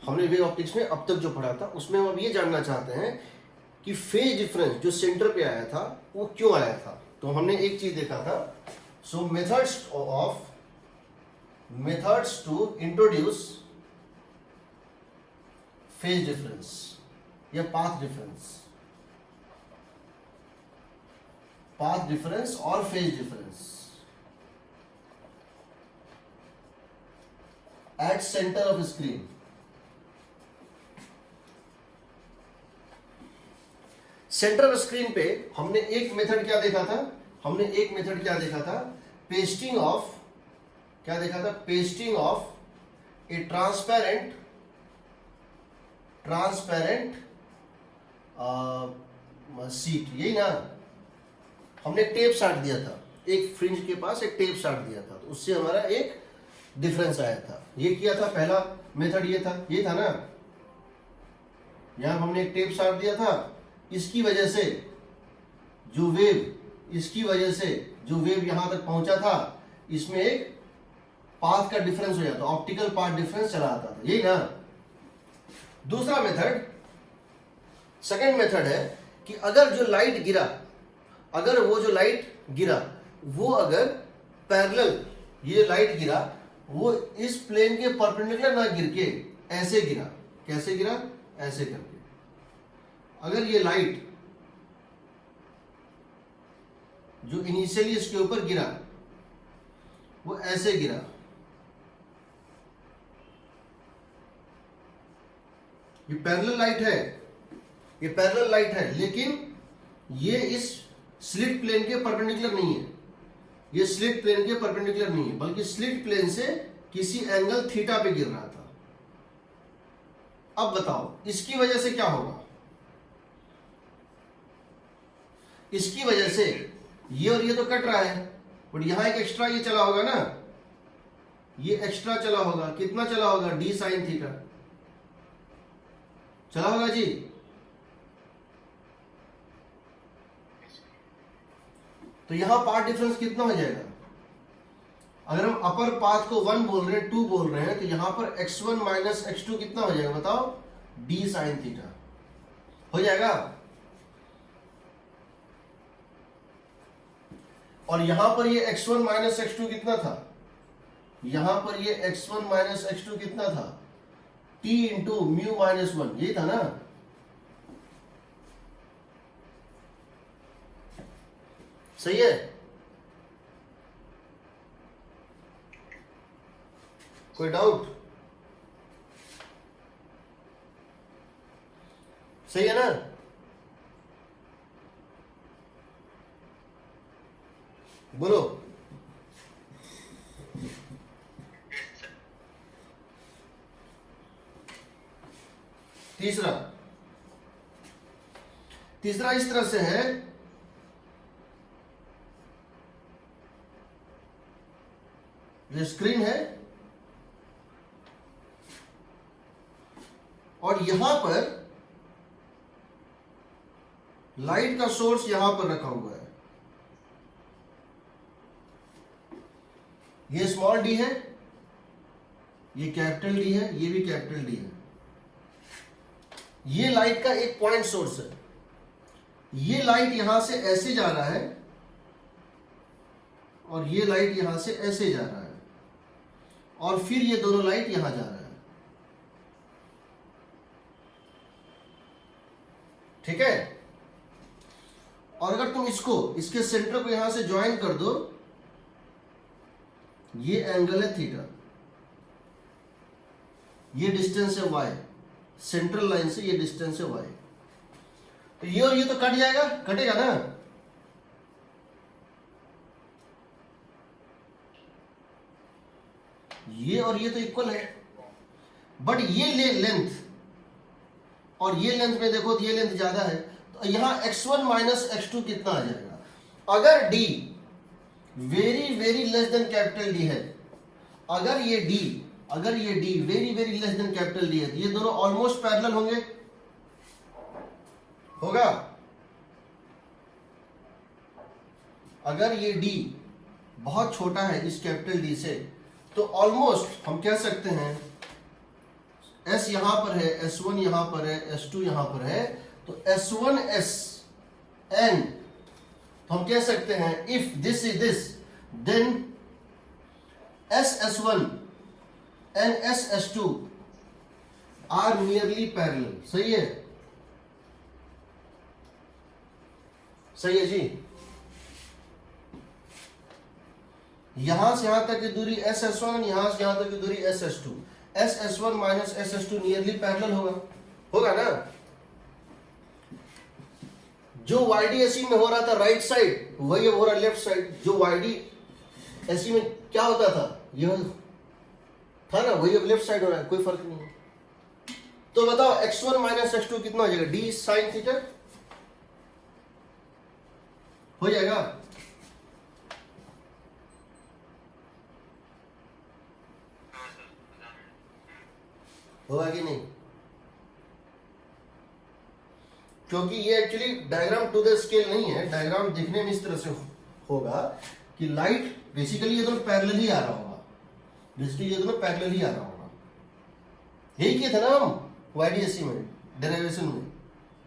हमने wave optics में अब तक जो पढ़ा था उसमें हम अब ये जानना चाहते हैं कि फेज डिफरेंस जो सेंटर पे आया था वो क्यों आया था। तो हमने एक चीज देखा था, so methods to introduce phase difference या पाथ डिफरेंस और phase difference at centre of screen. Centre of screen पे हमने एक मेथड क्या देखा था, pasting of a transparent sheet, यही ना। हमने टेप साट दिया था, एक फ्रिंज के पास एक टेप साट दिया था, तो उससे हमारा एक डिफरेंस आया था। ये किया था पहला मेथड, ये था ना। यहां हमने एक टेप साट दिया था, इसकी वजह से जो वेव यहां तक पहुंचा था, इसमें एक पाथ का डिफरेंस हो जाता, ऑप्टिकल पाथ डिफरेंस चला आता था, यही ना। दूसरा मेथड, सेकंड मेथड है कि अगर वो जो लाइट गिरा वो अगर पैरेलल, ये लाइट गिरा वो इस प्लेन के परपेंडिकुलर ना गिर के ऐसे गिरा, कैसे गिरा, ऐसे करके। अगर ये लाइट जो इनिशियली इसके ऊपर गिरा वो ऐसे गिरा, ये पैरेलल लाइट है, लेकिन ये इस स्लिट प्लेन के परपेंडिकुलर नहीं है, बल्कि स्लिट प्लेन से किसी एंगल थीटा पे गिर रहा था। अब बताओ इसकी वजह से क्या होगा। इसकी वजह से ये और ये तो कट रहा है, बट यहां एक एक्स्ट्रा ये चला होगा ना, ये एक्स्ट्रा चला होगा। कितना चला होगा, डी साइन थीटा चला होगा जी। तो यहां पाथ डिफरेंस कितना हो जाएगा। अगर हम अपर पाथ को 1 बोल रहे हैं, 2 बोल रहे हैं, तो यहां पर x1 माइनस x2 कितना हो जाएगा बताओ, डी साइन थीटा हो जाएगा। और यहां पर ये x1 माइनस x2 कितना था, यहां पर ये x1 माइनस x2 कितना था, t इंटू म्यू माइनस 1, यही था ना। सही है, कोई डाउट, सही है ना। बोलो। तीसरा इस तरह से है, ये स्क्रीन है और यहां पर लाइट का सोर्स यहां पर रखा हुआ है। ये स्मॉल डी है, ये कैपिटल डी है, ये भी कैपिटल डी है। ये लाइट का एक पॉइंट सोर्स है। ये लाइट यहां से ऐसे जा रहा है और ये लाइट यहां से ऐसे जा रहा है, और फिर ये दोनों लाइट यहां जा रहा है। ठीक है। और अगर तुम इसके सेंटर को यहां से ज्वाइन कर दो, ये एंगल है थीटा, ये डिस्टेंस है y, सेंट्रल लाइन से ये डिस्टेंस है y। तो ये और ये तो कट जाएगा, कटेगा ना। ये और ये तो इक्वल है, बट ये लेंथ और ये लेंथ में देखो तो ये लेंथ ज्यादा है, तो यहां x1 माइनस x2 कितना आ जाएगा। अगर d very very less than capital D है, अगर ये d very very less than capital D है, तो ये दोनों ऑलमोस्ट पैरेलल होगा। अगर ये d बहुत छोटा है इस कैपिटल D से, तो ऑलमोस्ट हम कह सकते हैं S यहां पर है, S1 यहां पर है, S2 यहां पर है, तो S1S N, तो हम कह सकते हैं if this is this then SS1 and SS2 are nearly parallel. सही है, सही है जी। यहां से यहां तक की दूरी SS1, यहां से यहां तक की दूरी SS2, SS1 minus SS2 nearly parallel होगा, होगा ना। जो YDSE में हो रहा था राइट साइड वही हो रहा लेफ्ट साइड। जो YDSE में क्या होता था, यह था ना, वही अब लेफ्ट साइड हो रहा है, कोई फर्क नहीं है। तो बताओ x1 माइनस x2 कितना हो जाएगा, d साइन थीटा हो जाएगा। होगा कि नहीं, क्योंकि ये actually diagram to the scale नहीं है। डायग्राम देखने में इस तरह से होगा कि लाइट बेसिकली ये दोनों पैरेलल ही आ रहा होगा, बेसिकली ये दोनों पैरेलल ही आ रहा होगा। यही किया था ना हम YDSE में डेरिवेशन में,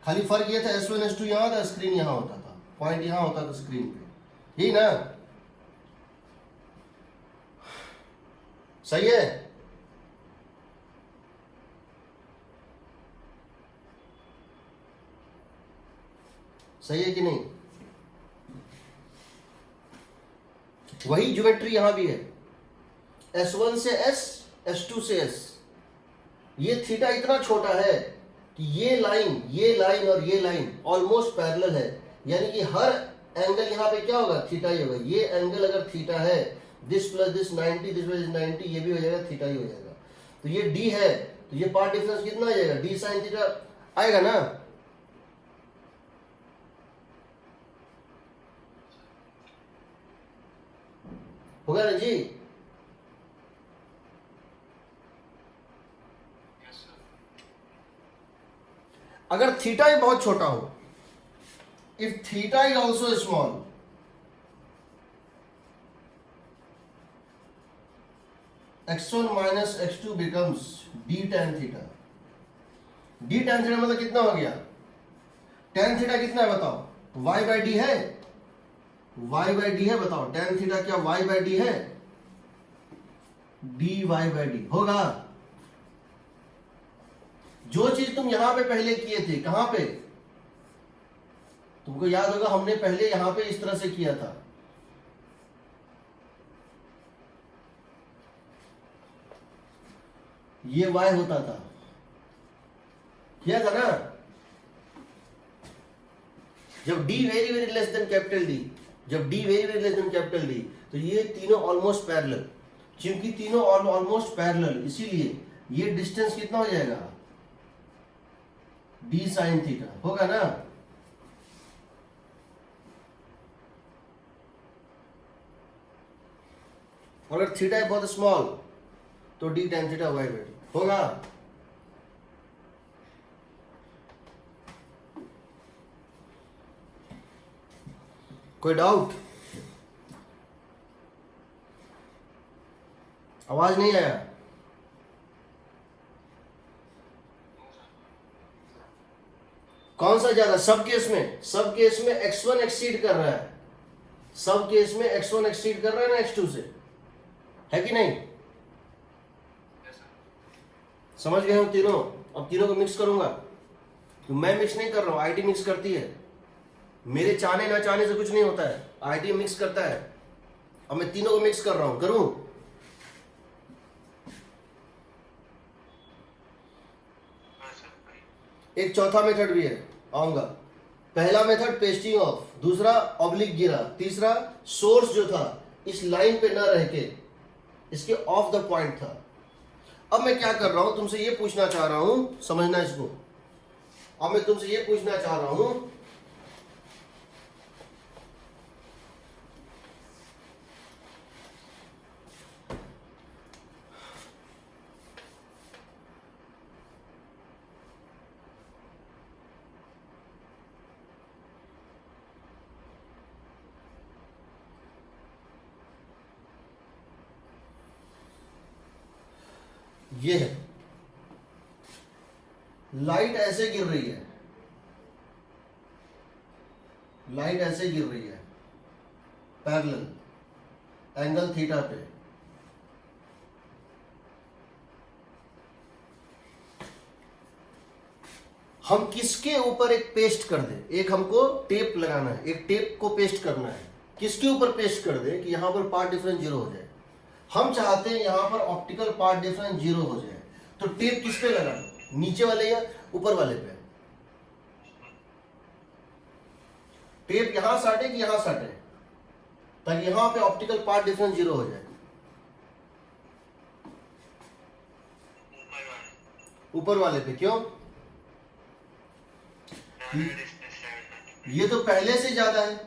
खाली फर्क ये था S1 S2 यहां था, स्क्रीन यहां होता था, पॉइंट यहां होता था स्क्रीन पे, यही ना। सही है, सही है कि नहीं। वही ज्योमेट्री यहां भी है, S1 से S, S2 से S। ये थीटा इतना छोटा है कि ये लाइन और ये लाइन ऑलमोस्ट पैरेलल है, यानी कि हर एंगल यहाँ पे क्या होगा, थीटा ही होगा। ये एंगल अगर थीटा है, this plus this 90, this plus 90, ये भी हो जाएगा थीटा ही हो जाएगा। तो ये d है, तो ये पार्ट डिफरेंस कितना आ जाएगा, d साइन थीटा आएगा ना। होगा ना जी। अगर थीटा ही बहुत छोटा हो, if theta is also small, x1 minus x2 becomes d tan theta. d tan theta मतलब कितना हो गया, tan थीटा कितना है बताओ, y बाई डी है, y बाई डी है, बताओ tan थीटा क्या y बाई डी है, dy बाई डी होगा। जो चीज तुम यहां पे पहले किए थे, कहां पे, तुमको याद होगा हमने पहले यहां पे इस तरह से किया था, ये y होता था, किया था ना। जब d very very less than capital D, जब d very very less than capital D, तो ये तीनों ऑलमोस्ट पैरेलल। क्योंकि तीनों ऑलमोस्ट पैरेलल, इसीलिए ये डिस्टेंस कितना हो जाएगा, d साइन थीटा होगा ना। और अगर थीटा है बहुत स्मॉल तो d tan theta y by D होगा। कोई डाउट, आवाज नहीं आया। कौन सा ज्यादा, सब केस में, सब केस में x1 एक्सीड कर रहा है, सब केस में x1 एक्सीड कर रहा है ना x2 से, है कि नहीं। समझ गए हम तीनों। अब तीनों को मिक्स करूंगा, तो मैं मिक्स नहीं कर रहा हूं, आईटी मिक्स करती है। मेरे चाहने ना चाहने से कुछ नहीं होता है, आईटी मिक्स करता है। अब मैं तीनों को मिक्स कर रहा हूं, करूं। एक चौथा मेथड भी है, आऊंगा। पहला मेथड पेस्टिंग ऑफ, दूसरा ऑब्लिक गिरा, तीसरा सोर्स जो था इस लाइन पे ना रह के इसके ऑफ द पॉइंट था। अब मैं क्या कर रहा हूं, तुमसे ये पूछना चाह रहा हूं, समझना इसको। अब मैं तुमसे ये पूछना चाह रहा हूं, ये है लाइट ऐसे गिर रही है, लाइट ऐसे गिर रही है पैरेलल एंगल थीटा पे, हम किसके ऊपर एक पेस्ट कर दें, एक हमको टेप लगाना है, एक टेप को पेस्ट करना है, किसके ऊपर पेस्ट कर दें कि यहां पर पार्ट डिफरेंस जीरो हो जाए। हम चाहते हैं यहां पर ऑप्टिकल पार्ट डिफरेंस जीरो हो जाए, तो टेप किस पे लगाना, नीचे वाले या ऊपर वाले पे? टेप यहां साटे कि यहां साटे, ताकि यहां पे ऑप्टिकल पार्ट डिफरेंस जीरो हो जाए? ऊपर वाले पे। क्यों? ये तो पहले से ज्यादा है,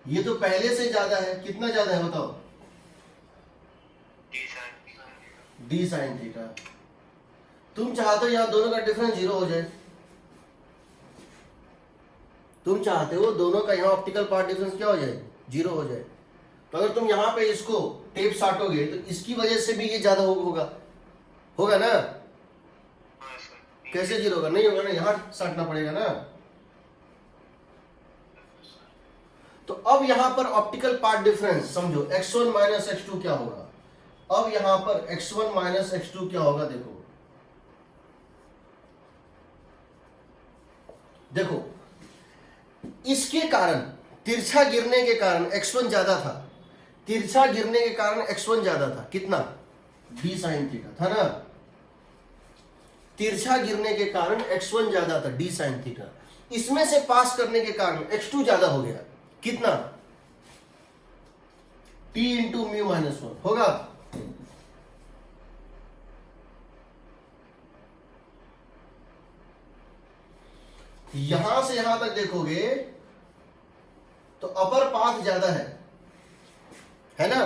ये तो पहले से ज्यादा है। कितना ज्यादा है बताओ? D sine theta. तुम चाहते हो यहां दोनों का डिफरेंस जीरो हो जाए, तुम चाहते हो दोनों का यहां ऑप्टिकल पार्ट डिफरेंस क्या हो जाए, जीरो हो जाए। तो अगर तुम यहां पे इसको टेप साटोगे तो इसकी वजह से भी ये ज्यादा होगा ना? कैसे जीरो होगा? नहीं होगा ना, यहां साटना पड़ेगा ना। तो अब यहां पर ऑप्टिकल पार्ट डिफरेंस समझो x1 माइनस x2 क्या होगा। अब यहां पर x1 माइनस x2 क्या होगा, देखो इसके कारण तिरछा गिरने के कारण x1 ज्यादा था, तिरछा गिरने के कारण x1 ज्यादा था। कितना? d साइन थीटा था ना। तिरछा गिरने के कारण x1 ज्यादा था, d साइन थीटा। इसमें से पास करने के कारण x2 ज्यादा हो गया। कितना? t इंटू म्यू माइनस 1 होगा। यहां से यहां तक देखोगे तो अपर पाथ ज्यादा है ना,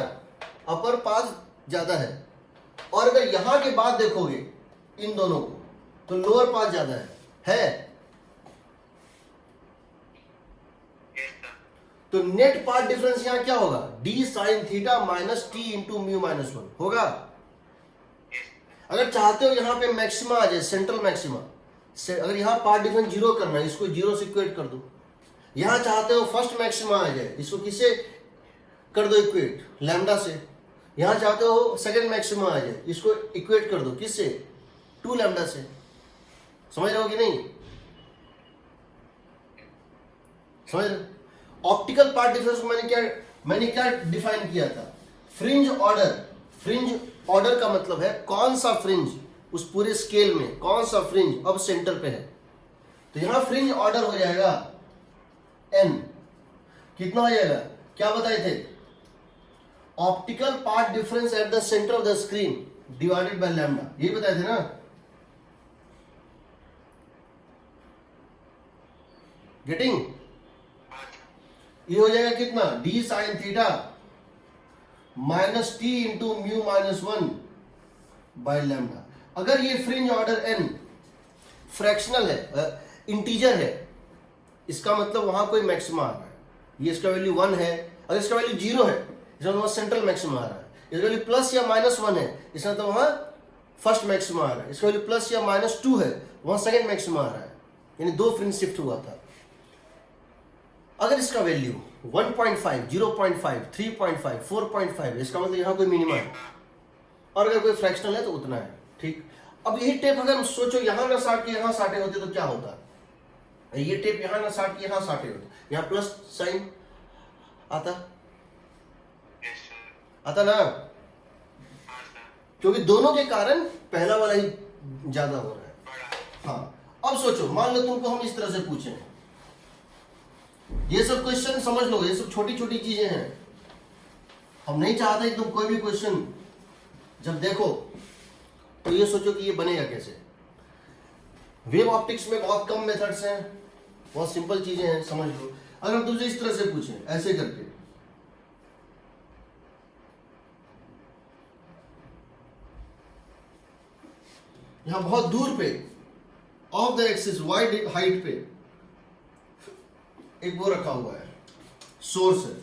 अपर पाथ ज्यादा है। और अगर यहां के बाद देखोगे इन दोनों को तो लोअर पाथ ज्यादा है। तो नेट पाथ डिफरेंस यहां क्या होगा, D sine theta minus T into mu minus 1 होगा। अगर चाहते हो यहां पे मैक्सिमा आ जाए, सेंट्रल मैक्सिमा, अगर यहां पार्ट डिफरेंस जीरो करना है, इसको जीरो से इक्वेट कर दो। यहां चाहते हो फर्स्ट मैक्सिमा आ जाए, इसको किससे कर दो इक्वेट, लैम्डा से। यहां चाहते हो सेकंड मैक्सिमा आ जाए, इसको इक्वेट कर दो किससे, 2 लैम्डा से। समझ रहे हो कि नहीं? समझ रहे? ऑप्टिकल पार्ट डिफरेंस को मैंने क्या डिफाइन किया था, फ्रिंज ऑर्डर। फ्रिंज ऑर्डर का मतलब है कौन सा फ्रिंज उस पूरे स्केल में, कौन सा फ्रिंज अब सेंटर पे है। तो यहां फ्रिंज ऑर्डर हो जाएगा n। कितना हो जाएगा, क्या बताए थे, optical path difference at the centre of the screen divided by lambda, ये बताए थे ना। गेटिंग? ये हो जाएगा कितना, D sine theta minus T into mu minus 1 by lambda. अगर ये फ्रिंज ऑर्डर n फ्रैक्शनल है, इंटीजर है, इसका मतलब वहां कोई मैक्सिमा आ रहा है। ये इसका वैल्यू 1 है, अगर इसका वैल्यू 0 है इसका मतलब सेंट्रल मैक्सिमा आ रहा है। इसका वैल्यू प्लस या माइनस 1 है, इसका मतलब वहां फर्स्ट मैक्सिमा आ रहा है। इसका वैल्यू प्लस या माइनस 2 है, वहां सेकंड मैक्सिमा आ रहा है। यानी 2 फ्रिंज शिफ्ट हुआ था। अगर इसका वैल्यू 1.5, 0.5, 3.5, 4.5 है, इसका मतलब यहां कोई मिनिमा है। और अगर कोई फ्रैक्शनल है तो उतना है। ठीक, अब यही टेप अगर सोचो यहां ना साट के यहां साटे होते तो क्या होता, ये टेप यहां ना साट के यहां साटे होते, यहां प्लस साइन आता ना, क्योंकि दोनों के कारण पहला वाला ही ज्यादा हो रहा है। हाँ, अब सोचो मान लो तुमको हम इस तरह से पूछें, ये सब क्वेश्चन समझ लो, ये सब छोटी छोटी चीजें हैं। हम नहीं चाहते कि तुम कोई भी क्वेश्चन जब देखो तो ये सोचो कि ये बनेगा कैसे। वेव ऑप्टिक्स में बहुत कम मेथड्स हैं, बहुत सिंपल चीजें हैं, समझ लो। अगर हम तुझे इस तरह से पूछें ऐसे करके, यहां बहुत दूर पे of the axis wide height पे एक वो रखा हुआ है, सोर्स है।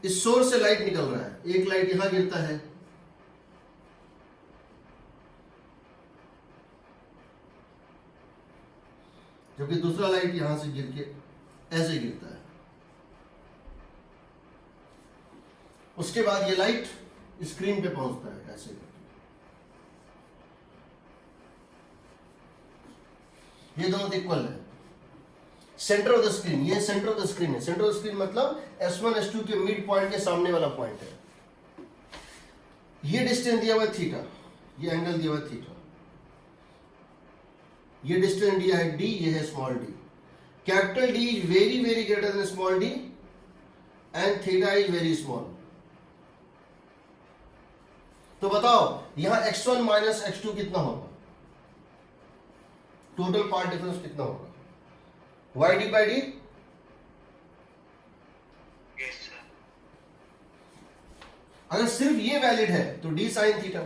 इस सोर्स से लाइट निकल रहा है, एक लाइट यहां गिरता है, जबकि दूसरा लाइट यहां से गिर के ऐसे गिरता है। उसके बाद ये लाइट स्क्रीन पे पहुंचता है ऐसे करके। ये दोनों इक्वल है। सेंटर ऑफ द स्क्रीन, ये सेंटर ऑफ द स्क्रीन है। सेंटर ऑफ द स्क्रीन मतलब S1 S2 के मिड पॉइंट के सामने वाला पॉइंट है। ये डिस्टेंस दिया हुआ है थीटा, ये एंगल दिया हुआ है थीटा, ये डिस्टेंस दिया है d, ये है small d। Capital D is very very greater than small d and theta is very small. तो बताओ यहां x1 माइनस x2 कितना होगा? टोटल पार्ट डिफरेंस कितना होगा? YD by D? अगर सिर्फ ये वैलिड है तो d साइन थीटा,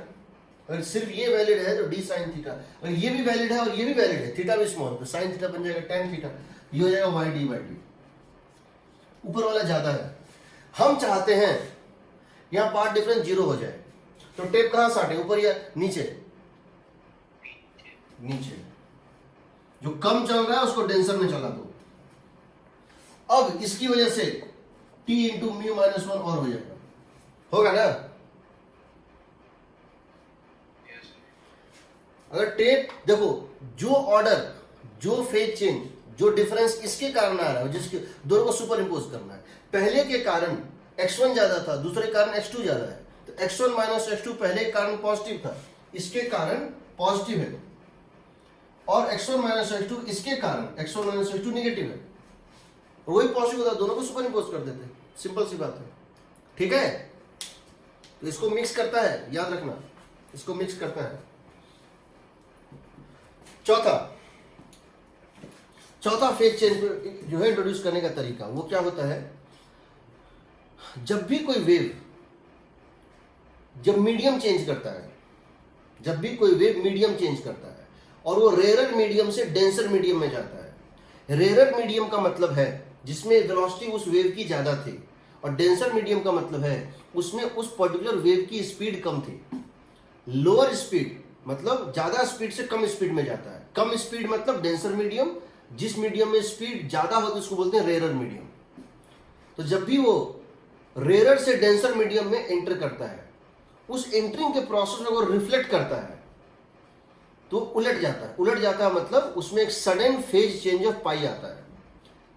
अगर सिर्फ ये वैलिड है तो d साइन थीटा, अगर ये भी वैलिड है और ये भी वैलिड है, थीटा भी स्मॉल, तो साइन थीटा बन जाएगा tan थीटा, ये हो जाएगा YD by D। ऊपर वाला ज्यादा है, हम चाहते हैं यहां पार्ट डिफरेंस 0 हो जाए, तो टेप कहां साटे, ऊपर या नीचे? नीचे। जो कम चल रहा है उसको डेंसर में चला दो। अब इसकी वजह से t इंटू म्यू माइनस 1 और हो जाएगा, होगा ना? अगर टेप देखो, जो ऑर्डर, जो फेज चेंज, जो डिफरेंस इसके कारण आ रहा है, जिसके दोनों को सुपर इंपोज करना है। पहले के कारण x1 ज्यादा था, दूसरे कारण x2 ज्यादा है, तो x1 माइनस x2 पहले के कारण पॉजिटिव था, इसके कारण पॉजिटिव है, और x1 माइनस x2 इसके कारण x1 माइनस x2 नेगेटिव है। वही पॉजिटिव होता, दोनों को सुपर इंपोज कर देते, सिंपल सी बात है। ठीक है, तो इसको मिक्स करता है, याद रखना, इसको मिक्स करता है। चौथा फेज चेंज जो है इंट्रोड्यूस करने का तरीका, वो क्या होता है? जब भी कोई वेव जब मीडियम चेंज करता है, जब भी कोई वेव मीडियम चेंज करता है और वो रेरर मीडियम से डेंसर मीडियम में जाता है। रेरर मीडियम का मतलब है जिसमें वेलोसिटी उस वेव की ज्यादा थी, और डेंसर मीडियम का मतलब है उसमें उस पर्टिकुलर वेव की स्पीड कम थी। लोअर स्पीड मतलब ज्यादा स्पीड से कम स्पीड में जाता है, कम स्पीड मतलब डेंसर मीडियम, जिस मीडियम में स्पीड ज्यादा होती है उसको बोलते हैं रेरर मीडियम। तो जब भी वो रेरर से डेंसर मीडियम में एंटर करता है, उस एंटरिंग के प्रोसेस में वो रिफ्लेक्ट करता है तो उलट जाता है। उलट जाता है मतलब उसमें एक सडन फेज चेंज ऑफ पाई आता है,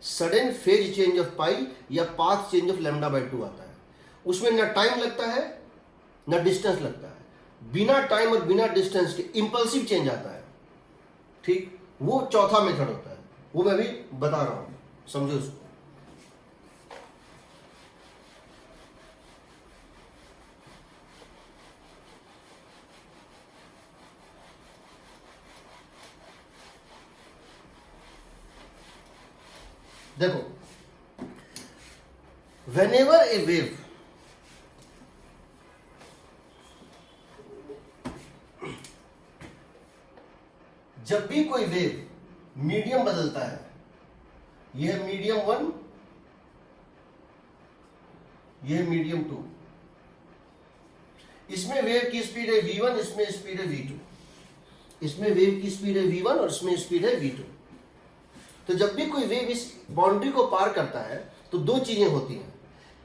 सडन फेज चेंज ऑफ पाई या path change of lambda by 2 आता है। उसमें ना टाइम लगता है ना डिस्टेंस लगता है, बिना टाइम और बिना डिस्टेंस के इंपल्सिव चेंज आता है। ठीक, वो चौथा मेथड होता है, वो मैं भी बता रहा हूं, समझो उसको। देखो, whenever a wave जब भी कोई वेव मीडियम बदलता है, यह मीडियम 1, यह मीडियम 2, इसमें वेव की स्पीड है v1, इसमें स्पीड है v2, इसमें वेव की स्पीड है v1 और इसमें स्पीड है v2। तो जब भी कोई वेव इस बाउंड्री को पार करता है तो दो चीजें होती हैं,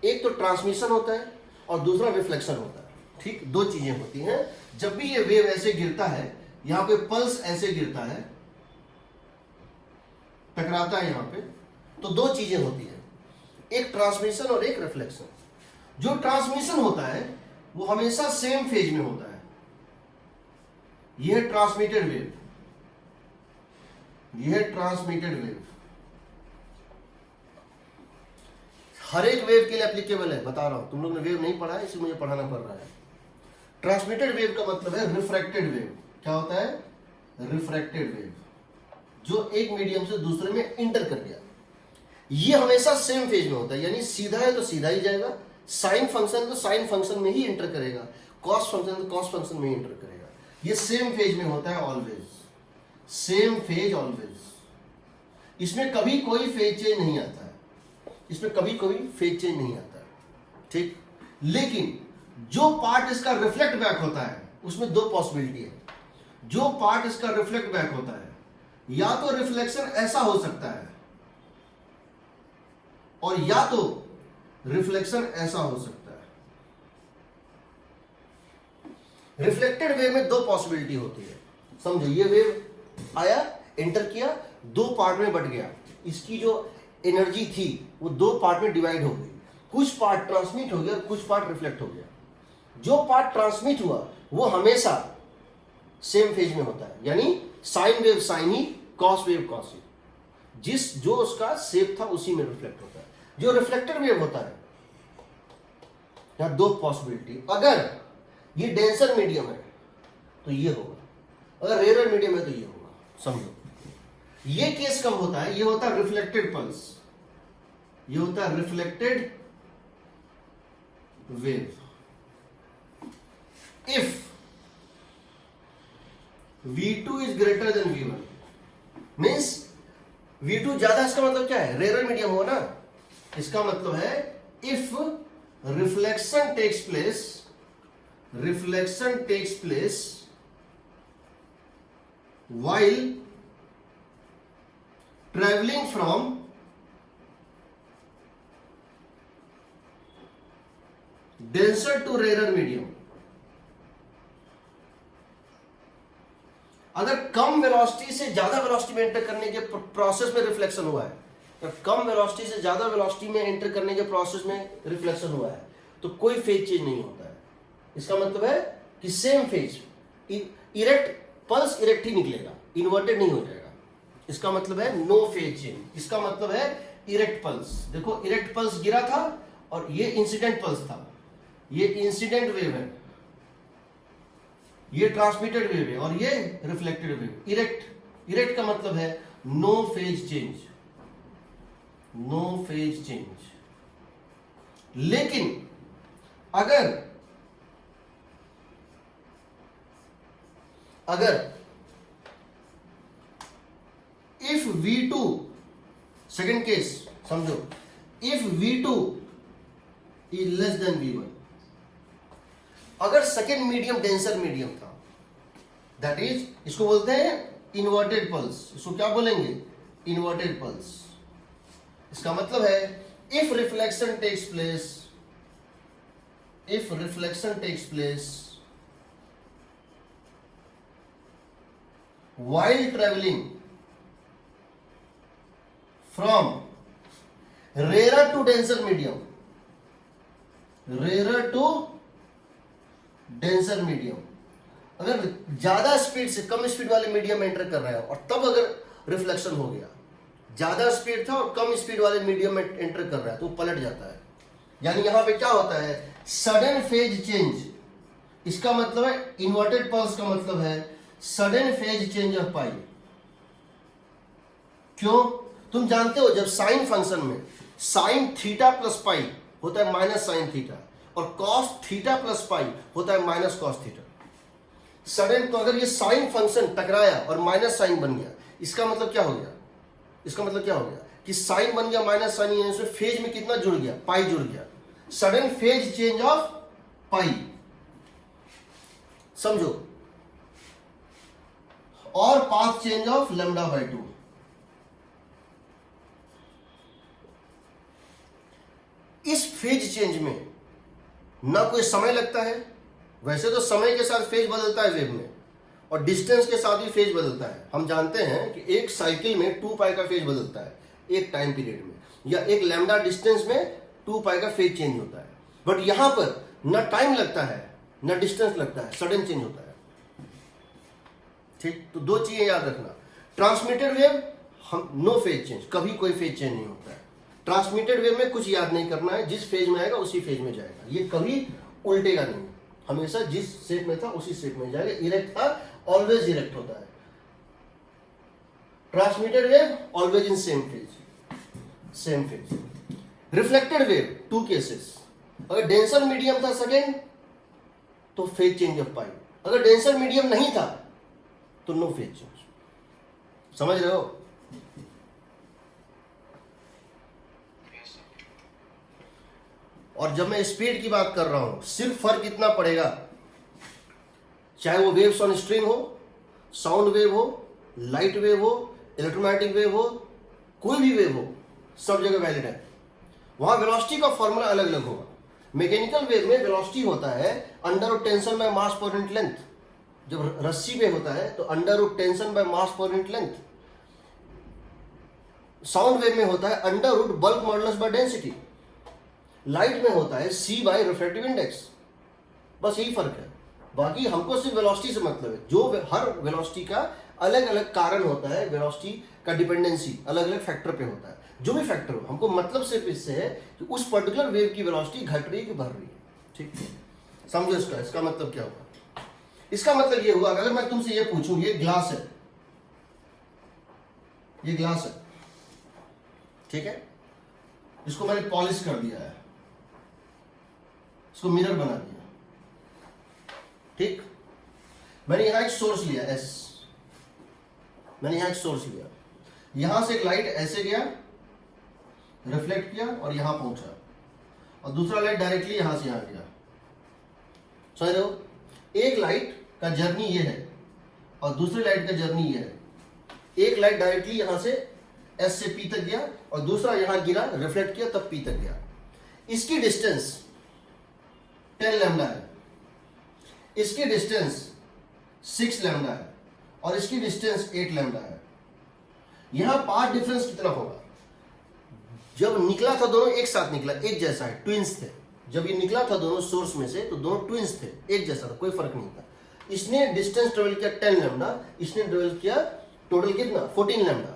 एक तो ट्रांसमिशन होता है और दूसरा रिफ्लेक्शन होता है। ठीक, दो चीजें होती हैं। जब भी ये वेव ऐसे गिरता है, यहां पे पल्स ऐसे गिरता है, टकराता है यहां पे, तो दो चीजें होती हैं, एक ट्रांसमिशन और एक रिफ्लेक्शन। जो ट्रांसमिशन होता है वो हमेशा सेम फेज में होता है। यह ट्रांसमिटेड वेव, यह ट्रांसमिटेड वेव हर एक वेव के लिए एप्लीकेबल है, बता रहा हूं। तुम लोग ने वेव नहीं पढ़ा है, इसलिए मुझे पढ़ाना पड़ रहा है। ट्रांसमिटेड वेव का मतलब है रिफ्रैक्टेड वेव। क्या होता है? रिफ्रैक्टेड वेव, जो एक मीडियम से दूसरे में इंटर कर गया। ये हमेशा सेम फेज में होता है, यानी सीधा है तो सीधा ही जाएगा, साइन फंक्शन तो साइन फंक्शन में ही इंटर करेगा, कॉस फंक्शन तो कॉस फंक्शन में ही इंटर करेगा। ये सेम फेज में होता है ऑलवेज, सेम फेज ऑलवेज। इसमें कभी कोई फेज चेंज नहीं आता है, इसमें कभी कोई फेज चेंज नहीं आता है। ठीक, लेकिन जो पार्ट इसका रिफ्लेक्ट बैक होता है उसमें दो पॉसिबिलिटी है। जो पार्ट इसका रिफ्लेक्ट बैक होता है या तो रिफ्लेक्शन ऐसा हो सकता है और या तो रिफ्लेक्शन ऐसा हो सकता है। रिफ्लेक्टेड वेव में दो पॉसिबिलिटी होती है, समझो। ये वेव आया, एंटर किया, दो पार्ट में बट गया, इसकी जो एनर्जी थी वो दो पार्ट में डिवाइड हो गई, कुछ पार्ट ट्रांसमिट हो गया, कुछ पार्ट रिफ्लेक्ट हो गया। जो पार्ट ट्रांसमिट हुआ वो हमेशा सेम फेज में होता है, यानी साइन वेव साइन ही, कॉस वेव कॉस ही, जो उसका शेप था उसी में रिफ्लेक्ट होता है। जो रिफ्लेक्टेड वेव होता है, यहां दो पॉसिबिलिटी, अगर ये डेंसर मीडियम है तो ये होगा, अगर रेयर मीडियम है तो ये होगा। समझो, ये केस कब होता है? ये होता है रिफ्लेक्टेड पल्स, ये होता है reflected wave. If V2 is greater than V1 means V2 ज्यादा, इसका मतलब क्या है? रेयर मीडियम हो ना, इसका मतलब है if reflection takes place while traveling from denser to rarer medium, अगर कम वेलोसिटी से ज्यादा वेलोसिटी में एंटर करने के प्रोसेस में रिफ्लेक्शन हुआ है, तो कम वेलोसिटी से ज्यादा वेलोसिटी में एंटर करने के प्रोसेस में रिफ्लेक्शन हुआ है तो कोई फेज चेंज नहीं होता है। इसका मतलब है कि same phase, erect plus erect ही निकलेगा, इन्वर्टेड नहीं हो जाएगा। इसका मतलब है नो फेज चेंज। इसका मतलब है इरेक्ट पल्स, देखो इरेक्ट पल्स गिरा था और ये इंसिडेंट पल्स था, ये इंसिडेंट वेव है, ये ट्रांसमिटेड वेव है और ये रिफ्लेक्टेड वेव। इरेक्ट का मतलब है no phase change, no phase change. लेकिन अगर इफ V2, सेकेंड केस समझो, if V2 is less than V1, अगर सेकेंड मीडियम डेंसर मीडियम था, दैट इज, इसको बोलते हैं इन्वर्टेड पल्स। इसको क्या बोलेंगे? Inverted pulse. इसका मतलब है if reflection takes place while traveling from rarer to denser medium, अगर ज्यादा स्पीड से कम स्पीड वाले मीडियम एंटर कर रहा है और तब अगर रिफ्लेक्शन हो गया, ज्यादा स्पीड था और कम स्पीड वाले मीडियम में एंटर कर रहा है तो वो पलट जाता है। यानी यहां पे क्या होता है? Sudden phase change. इसका मतलब है इन्वर्टेड पल्स का मतलब है सडन फेज चेंज ऑफ पाई। क्यों? तुम जानते हो जब साइन फंक्शन में साइन थीटा प्लस पाई होता है माइनस साइन थीटा और कॉस थीटा प्लस पाई होता है माइनस कॉस थीटा। सडन, तो अगर ये साइन फंक्शन टकराया और माइनस साइन बन गया, इसका मतलब क्या हो गया? इसका मतलब क्या हो गया कि साइन बन गया माइनस साइन, यानी उसमें फेज में कितना जुड़ गया? पाई जुड़ गया। सडन फेज चेंज ऑफ पाई, समझो। और path change of lambda by 2। इस फेज चेंज में ना कोई समय लगता है, वैसे तो समय के साथ फेज बदलता है वेव में, और डिस्टेंस के साथ भी फेज बदलता है। हम जानते हैं कि एक साइकिल में 2 पाई का फेज बदलता है एक टाइम पीरियड में, या एक लैम्डा डिस्टेंस में 2 पाई का फेज चेंज होता है। बट यहां पर ना टाइम लगता है ना डिस्टेंस लगता है, सडन चेंज होता है। ठीक, तो दो चीजें याद रखना। Transmitted wave no phase change, कभी कोई फेज चेंज नहीं होता है। ट्रांसमिटेड वेव में कुछ याद नहीं करना है, जिस फेज में आएगा उसी फेज में जाएगा, ये कभी उल्टेगा नहीं, हमेशा जिस शेप में था उसी शेप में जाएगा। इरेक्ट था ऑलवेज इरेक्ट होता है, transmitted wave always in same phase. Reflected wave 2 cases, अगर डेंसर मीडियम था सेकेंड तो फेज चेंज ऑफ पाई, अगर डेंसर मीडियम नहीं था तो नो फेज चेंज। समझ रहे हो? और जब मैं स्पीड की बात कर रहा हूं, सिर्फ फर्क इतना पड़ेगा, चाहे वो वेव्स ऑन स्ट्रिंग हो, साउंड वेव हो लाइट वेव हो, इलेक्ट्रोमैग्नेटिक वेव हो, कोई भी वेव हो, सब जगह वैलिड है। वहां वेलोसिटी का फॉर्मूला अलग अलग होगा। मैकेनिकल वेव में वेलोसिटी होता है under root tension by mass per unit length. जब रस्सी पे होता है तो under root tension by mass per unit length. Sound wave में होता है under root bulk modulus by density. Light में होता है c बाय रिफ्रैक्टिव इंडेक्स। बस यही फर्क है, बाकी हमको सिर्फ वेलोसिटी से मतलब है। जो हर वेलोसिटी का अलग अलग कारण होता है, वेलोसिटी का डिपेंडेंसी अलग अलग फैक्टर पे होता है। जो भी फैक्टर हो, हमको मतलब सिर्फ इससे है कि उस पर्टिकुलर वेव की वेलोसिटी घट रही है कि बढ़ रही है। ठीक है, समझो इसका मतलब क्या होगा। इसका मतलब ये हुआ, अगर मैं तुमसे ये पूछूं, ये ग्लास है, ये ग्लास है, ठीक है, इसको मैंने पॉलिश कर दिया है, इसको मिरर बना दिया, ठीक। मैंने यहां एक सोर्स लिया S, मैंने यहां एक सोर्स लिया, यहां से एक लाइट ऐसे गया, रिफ्लेक्ट किया और यहां पहुंचा, और दूसरा लाइट डायरेक्टली यहां से यहां गया। समझ रहे हो? एक लाइट का जर्नी ये है और दूसरी लाइट का जर्नी ये है। एक लाइट डायरेक्टली यहां से S से P तक गया और दूसरा यहां गिरा, रिफ्लेक्ट किया, तब P तक गया। इसकी डिस्टेंस 10 लैम्डा है, इसकी डिस्टेंस 6 लैम्डा है और इसकी डिस्टेंस 8 लैम्डा है। यहां पाथ डिफरेंस कितना होगा? जब निकला था दोनों एक साथ निकला, एक जैसा है, ट्विंस थे। जब ये निकला था दोनों सोर्स में से तो दोनों ट्विंस थे, एक जैसा था, कोई फर्क नहीं था। इसने डिस्टेंस ट्रेवल किया 10 लैम्डा, इसने ट्रेवल किया टोटल कितना 14 लैम्डा।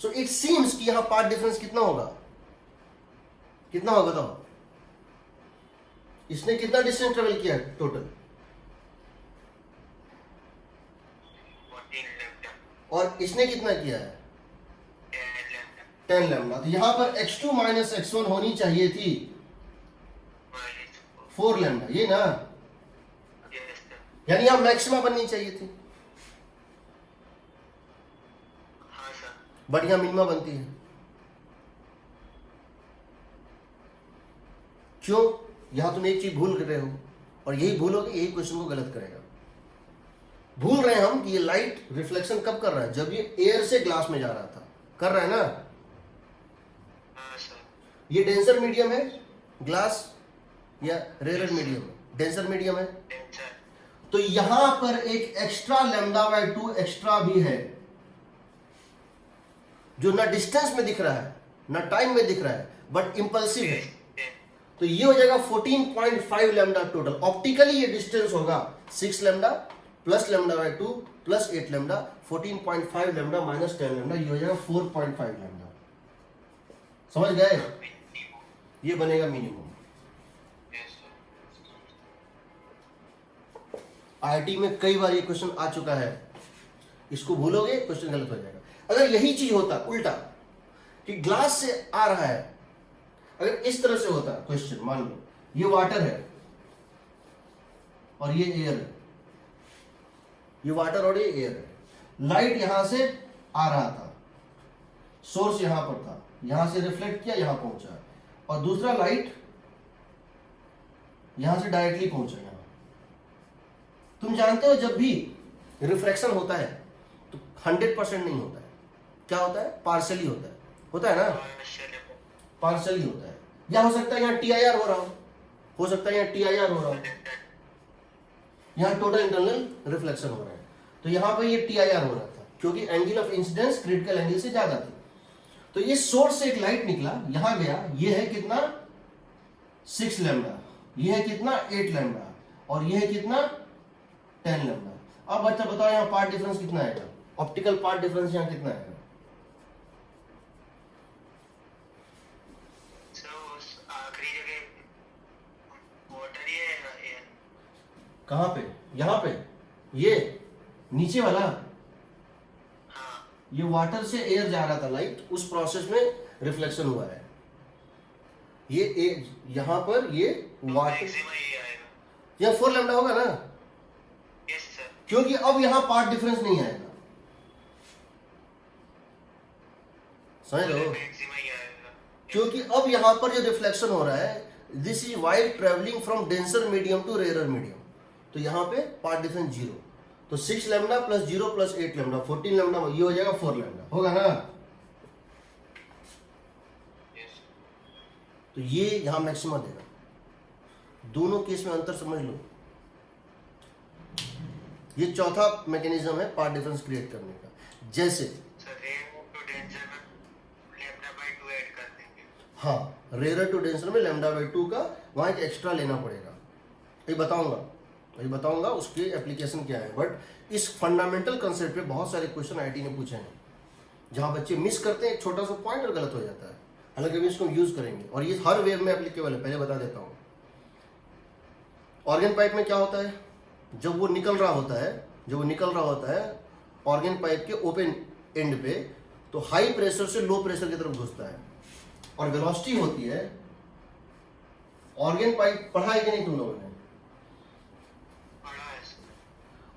सो इट सीम्स कि यहां पाथ डिफरेंस कितना होगा, कितना होगा बताओ? इसने कितना डिस्टेंस ट्रेवल किया टोटल? और इसने कितना किया है? 10 लैम्डा। तो यहां पर x2 माइनस x1 होनी चाहिए थी 4 लैम्डा, ये ना, यानी यहां मैक्सिमा बननी चाहिए थी, बट यहां मिनिमा बनती है। क्यों? यहां तुम एक चीज भूल रहे हो, और यही भूलोगे यही क्वेश्चन को गलत करेगा। भूल रहे हैं हम कि ये लाइट रिफ्लेक्शन कब कर रहा है? जब ये एयर से ग्लास में जा रहा था, कर रहा है ना। ये डेंसर मीडियम है ग्लास या रेयर मीडियम? डेंसर मीडियम है, तो यहां पर एक एक्स्ट्रा लैम्डा बाय 2 एक्स्ट्रा भी है, जो ना डिस्टेंस में दिख रहा है ना टाइम में दिख रहा है, बट इंपल्सिव है। तो ये हो जाएगा 14.5 लैम्डा टोटल। ऑप्टिकली ये डिस्टेंस होगा 6 lambda plus lambda by 2 plus 8 lambda, 14.5 lambda minus 10 lambda, ये हो जाएगा 4.5 लैम्डा। समझ गए? ये बनेगा मिनिमम। आईआईटी में कई बार ये क्वेश्चन आ चुका है, इसको भूलोगे क्वेश्चन गलत हो जाएगा। अगर यही चीज होता उल्टा कि ग्लास से आ रहा है, अगर इस तरह से होता क्वेश्चन, मान लो ये वाटर है और ये एयर है, ये वाटर और ये एयर है, लाइट यहां से आ रहा था, सोर्स यहां पर था, यहां से रिफ्लेक्ट किया, यहां पहुंचा, और दूसरा लाइट यहां से डायरेक्टली पहुंचा यहां। तुम जानते हो जब भी रिफ्रैक्शन होता है तो 100% नहीं होता है, क्या होता है? पार्शियली होता है, होता है ना, पार्शियली होता है। या हो सकता है यहाँ TIR हो रहा हो सकता है यहाँ TIR हो रहा हो, यहाँ टोटल इंटरनल रिफ्लेक्शन हो रहा है। तो यहाँ पर ये TIR हो रहा था क्योंकि angle of incidence critical angle से ज्यादा थी। तो इस सोर्स से एक लाइट निकला, यहां गया, ये है कितना 6 लैम्डा, ये है कितना 8 लैम्डा, और ये है कितना 10 लैम्डा। अब बच्चा बताओ यहाँ पार्ट डिफरेंस कितना आएगा? ऑप्टिकल पार्ट डिफरेंस यहाँ कितना आएगा? कहां पे? यहां पे, ये नीचे वाला, ये वाटर से एयर जा रहा था लाइट, उस प्रोसेस में रिफ्लेक्शन हुआ है। ये यहां पर ये वाटर, यहां 4 लैम्डा होगा ना, क्योंकि अब यहां पार्ट डिफरेंस नहीं आएगा। समझ रहे हो? क्योंकि अब यहां पर जो रिफ्लेक्शन हो रहा है, this is while travelling from denser medium to rare medium, तो यहां पे पार्ट डिफरेंस 0। तो 6 lambda plus 0 plus 8 lambda 14 lambda, ये हो जाएगा 4 लैम्डा, होगा ना? तो ये यहां मैक्सिमा देगा। दोनों केस में अंतर समझ लो। ये चौथा मैकेनिज्म है पार्ट डिफरेंस क्रिएट करने का। जैसे हाँ, रेयर टू डेंसर में λ/2 का वहां एक एक्स्ट्रा लेना पड़ेगा। ये बताऊंगा उसकी एप्लीकेशन क्या है। बट इस फंडामेंटल कंसेप्ट पे बहुत सारे क्वेश्चन आईटी ने पूछे हैं, जहां बच्चे मिस करते हैं एक छोटा सा पॉइंट और गलत हो जाता है। हालांकि अभी इसको हम यूज करेंगे और ये हर वेव में एप्लीकेबल है। पहले बता देता हूँ, ऑर्गन पाइप में क्या होता है, जब वो निकल रहा होता है ऑर्गन पाइप के ओपन एंड पे, तो हाई प्रेशर से लो प्रेशर की तरफ घुसता है और वेलोसिटी होती है। ऑर्गन पाइप पढ़ा है कि नहीं तुम लोगों ने?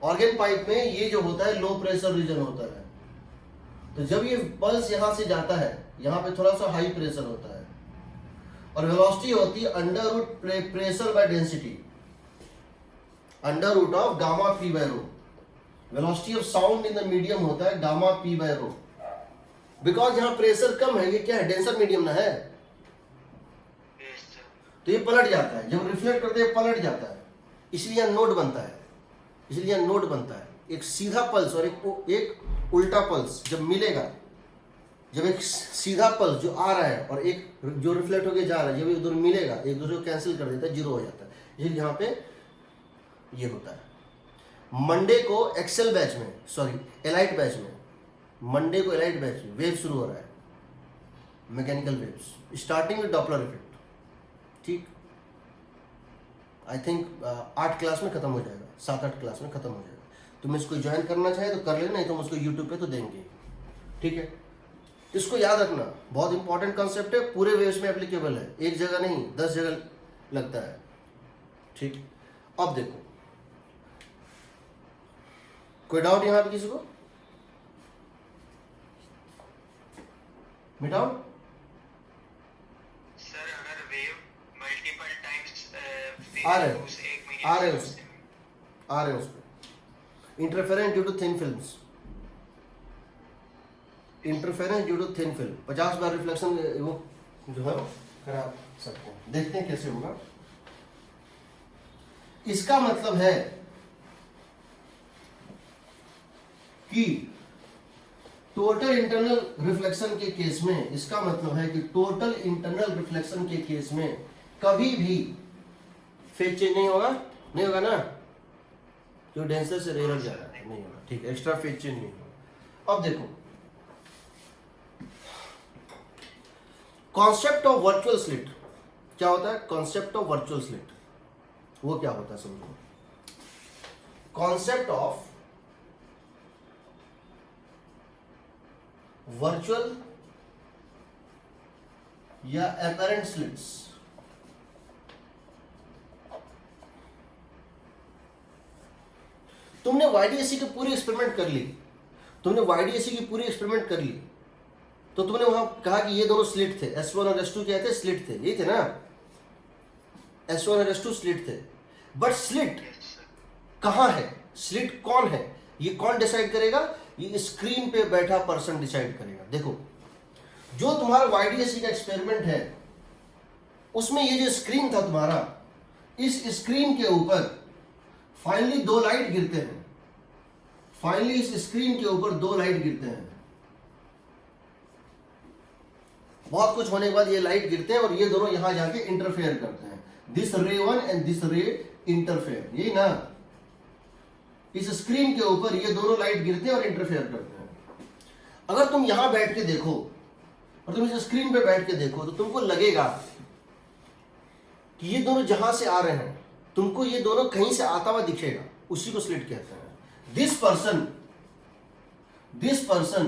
ऑर्गन पाइप में ये जो होता है लो प्रेशर रीजन होता है। तो जब ये पल्स यहां से जाता है, यहां पे थोड़ा सा हाई प्रेशर होता है और वेलोसिटी होती है under root pressure by density, under root of gamma P by rho. Velocity of sound in the medium होता है gamma P by rho. Because यहां प्रेशर कम है, ये क्या है, डेंसर मीडियम ना है, तो ये पलट जाता है। जब रिफ्लेक्ट करते हैं पलट जाता है, इसलिए यहां नोड बनता है। एक सीधा पल्स और एक उल्टा पल्स जब मिलेगा, जब एक सीधा पल्स जो आ रहा है और एक जो रिफ्लेक्ट होकर जा रहा है, जब ये दोनों मिलेगा, एक दूसरे को कैंसिल कर देता है, जीरो हो जाता है। इसलिए यहाँ पे ये होता है। मंडे को एक्सेल बैच में, सॉरी एलाइट बैच में, मंडे को एलाइट बैच में वेव शुरू हो रहा है, mechanical waves, starting with Doppler effect. ठीक, आई थिंक 8 क्लास में खत्म हो जाएगा, 7-8 क्लास में खत्म हो जाएगा। तुम इसको ज्वाइन करना चाहे तो कर लेना, नहीं तो हम उसको यूट्यूब पे तो देंगे। ठीक है, इसको याद रखना, बहुत इंपॉर्टेंट कॉन्सेप्ट है, पूरे वेव्स में एप्लीकेबल है, एक जगह नहीं 10 जगह लगता है। ठीक, अब देखो, कोई डाउट यहां पे किसी को? मिटाओ सर, अगर वेव मल्टीपल टाइम्स आ रहे हैं उस पे interference due to thin films, 50 बार रिफ्लेक्शन वो जो है करा सकते हैं। देखते हैं कैसे होगा। इसका मतलब है कि टोटल इंटरनल रिफ्लेक्शन के केस में, इसका मतलब है कि टोटल इंटरनल रिफ्लेक्शन के केस में कभी भी फेज चेंज नहीं होगा ना, जो डेंसर से रेयर जा रहा है नहीं होगा। ठीक है, एक्स्ट्रा फेज चेंज नहीं होगा। अब देखो, कॉन्सेप्ट ऑफ वर्चुअल स्लिट क्या होता है? कॉन्सेप्ट ऑफ वर्चुअल स्लिट वो क्या होता है समझो। कॉन्सेप्ट ऑफ वर्चुअल या एपरेंट स्लिट्स, तुमने वाईडीएससी की पूरी एक्सपेरिमेंट कर ली, तो तुमने वहां कहा कि ये दोनों स्लिट थे, S1 और S2 क्या थे? स्लिट थे, ये थे ना, S1 और S2 स्लिट थे। बट स्लिट कहां है, स्लिट कौन है, ये कौन डिसाइड करेगा? ये स्क्रीन पे बैठा पर्सन डिसाइड करेगा। देखो, जो तुम्हारा वाईडीएससी का एक्सपेरिमेंट है उसमें ये जो स्क्रीन था तुम्हारा, इस स्क्रीन के ऊपर फाइनली 2 लाइट गिरते हैं, इस स्क्रीन के ऊपर 2 लाइट गिरते हैं। बहुत कुछ होने के बाद ये लाइट गिरते हैं और ये दोनों यहां जाके इंटरफेयर करते हैं। दिस रे 1 एंड दिस रे इंटरफेयर, यही ना, इस स्क्रीन के ऊपर ये दोनों लाइट गिरते हैं और इंटरफेयर करते हैं। अगर तुम यहां बैठ के देखो और तुम इस स्क्रीन पे बैठ के देखो तो तुमको लगेगा कि ये दोनों जहां से आ रहे हैं, तुमको ये दोनों कहीं से आता हुआ दिखेगा, उसी को स्लिट कहते हैं। This person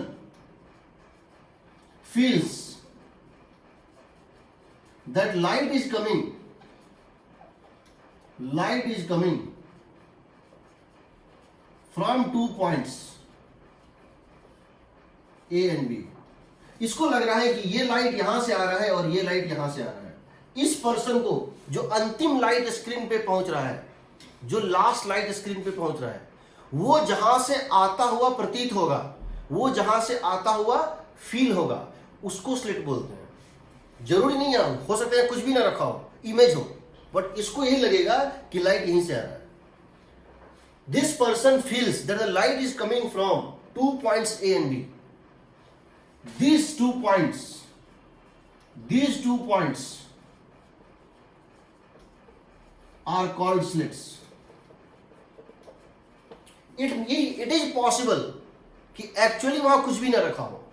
feels that light is coming from 2 points A and B। इसको लग रहा है कि ये लाइट यहां से आ रहा है और ये लाइट यहां से आ रहा है। इस पर्सन को जो अंतिम लाइट स्क्रीन पे पहुंच रहा है, जो लास्ट लाइट स्क्रीन पे पहुंच रहा है, वो जहां से आता हुआ प्रतीत होगा, वो जहां से आता हुआ फील होगा, उसको स्लिट बोलते हैं। जरूरी नहीं है, हो सकता है कुछ भी ना रखा हो, इमेज हो, बट इसको यही लगेगा कि लाइट यहीं से आ रहा है। This person feels that the light is coming from 2 points A and B. These 2 points are called slits. It is possible कि एक्चुअली वहां कुछ भी ना रखा हो.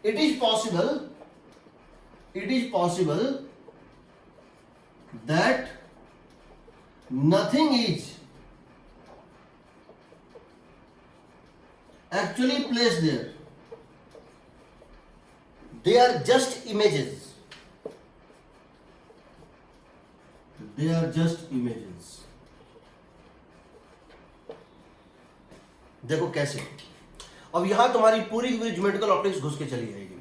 It is possible that nothing is actually placed there. They are just images. They are just images. देखो कैसे, अब यहां तुम्हारी पूरी की पूरी ज्योमेट्रिकल ऑप्टिक्स घुस के चली जाएगी।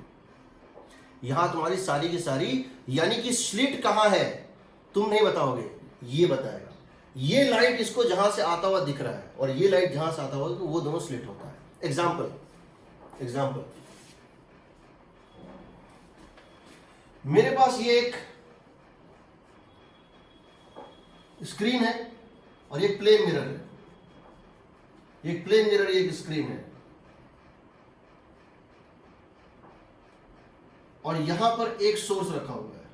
यहां तुम्हारी सारी की सारी, यानी कि स्लिट कहां है तुम नहीं बताओगे, ये बताएगा। ये लाइट इसको जहां से आता हुआ दिख रहा है और ये लाइट जहां से आता हुआ, तो वो दोनों स्लिट होता है। एग्जाम्पल, मेरे पास ये एक स्क्रीन है और ये प्लेन मिरर है। एक प्लेन मिरर, एक स्क्रीन है, और यहां पर एक सोर्स रखा हुआ है।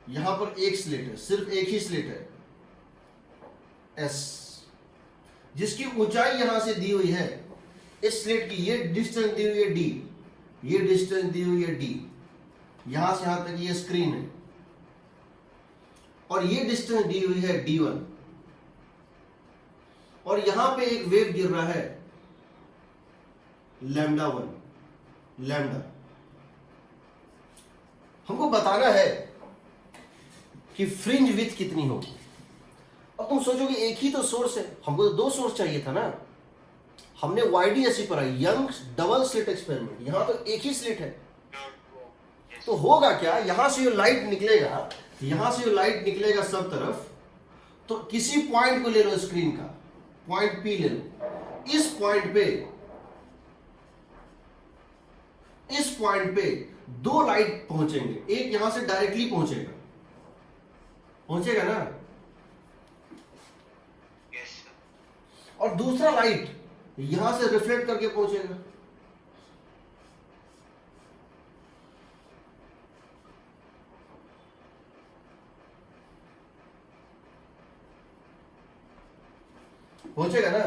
यहां पर एक स्लिट है, सिर्फ एक ही स्लिट है, एस, जिसकी ऊंचाई यहां से दी हुई है इस स्लिट की। ये डिस्टेंस दी हुई है डी, ये डिस्टेंस दी हुई है डी, यहां से यहां तक ये स्क्रीन है, और ये डिस्टेंस दी हुई है D1, और यहां पे एक वेव गिर रहा है λ1, लैम्डा। हमको बताना है कि फ्रिंज विड्थ कितनी होगी। अब तुम सोचोगे एक ही तो सोर्स है, हमको तो 2 सोर्स चाहिए था ना। हमने YDSE पर आई, यंग्स डबल स्लिट एक्सपेरिमेंट, यहां तो एक ही स्लिट है। तो होगा क्या, यहां से जो लाइट निकलेगा, यहां से जो लाइट निकलेगा सब तरफ, तो किसी पॉइंट को ले लो स्क्रीन का, पॉइंट P ले लो। इस पॉइंट पे 2 लाइट पहुंचेंगे। एक यहां से डायरेक्टली पहुंचेगा ना, Yes, sir. और दूसरा लाइट यहां से रिफ्लेक्ट करके पहुंचेगा। पहुंचेगा ना।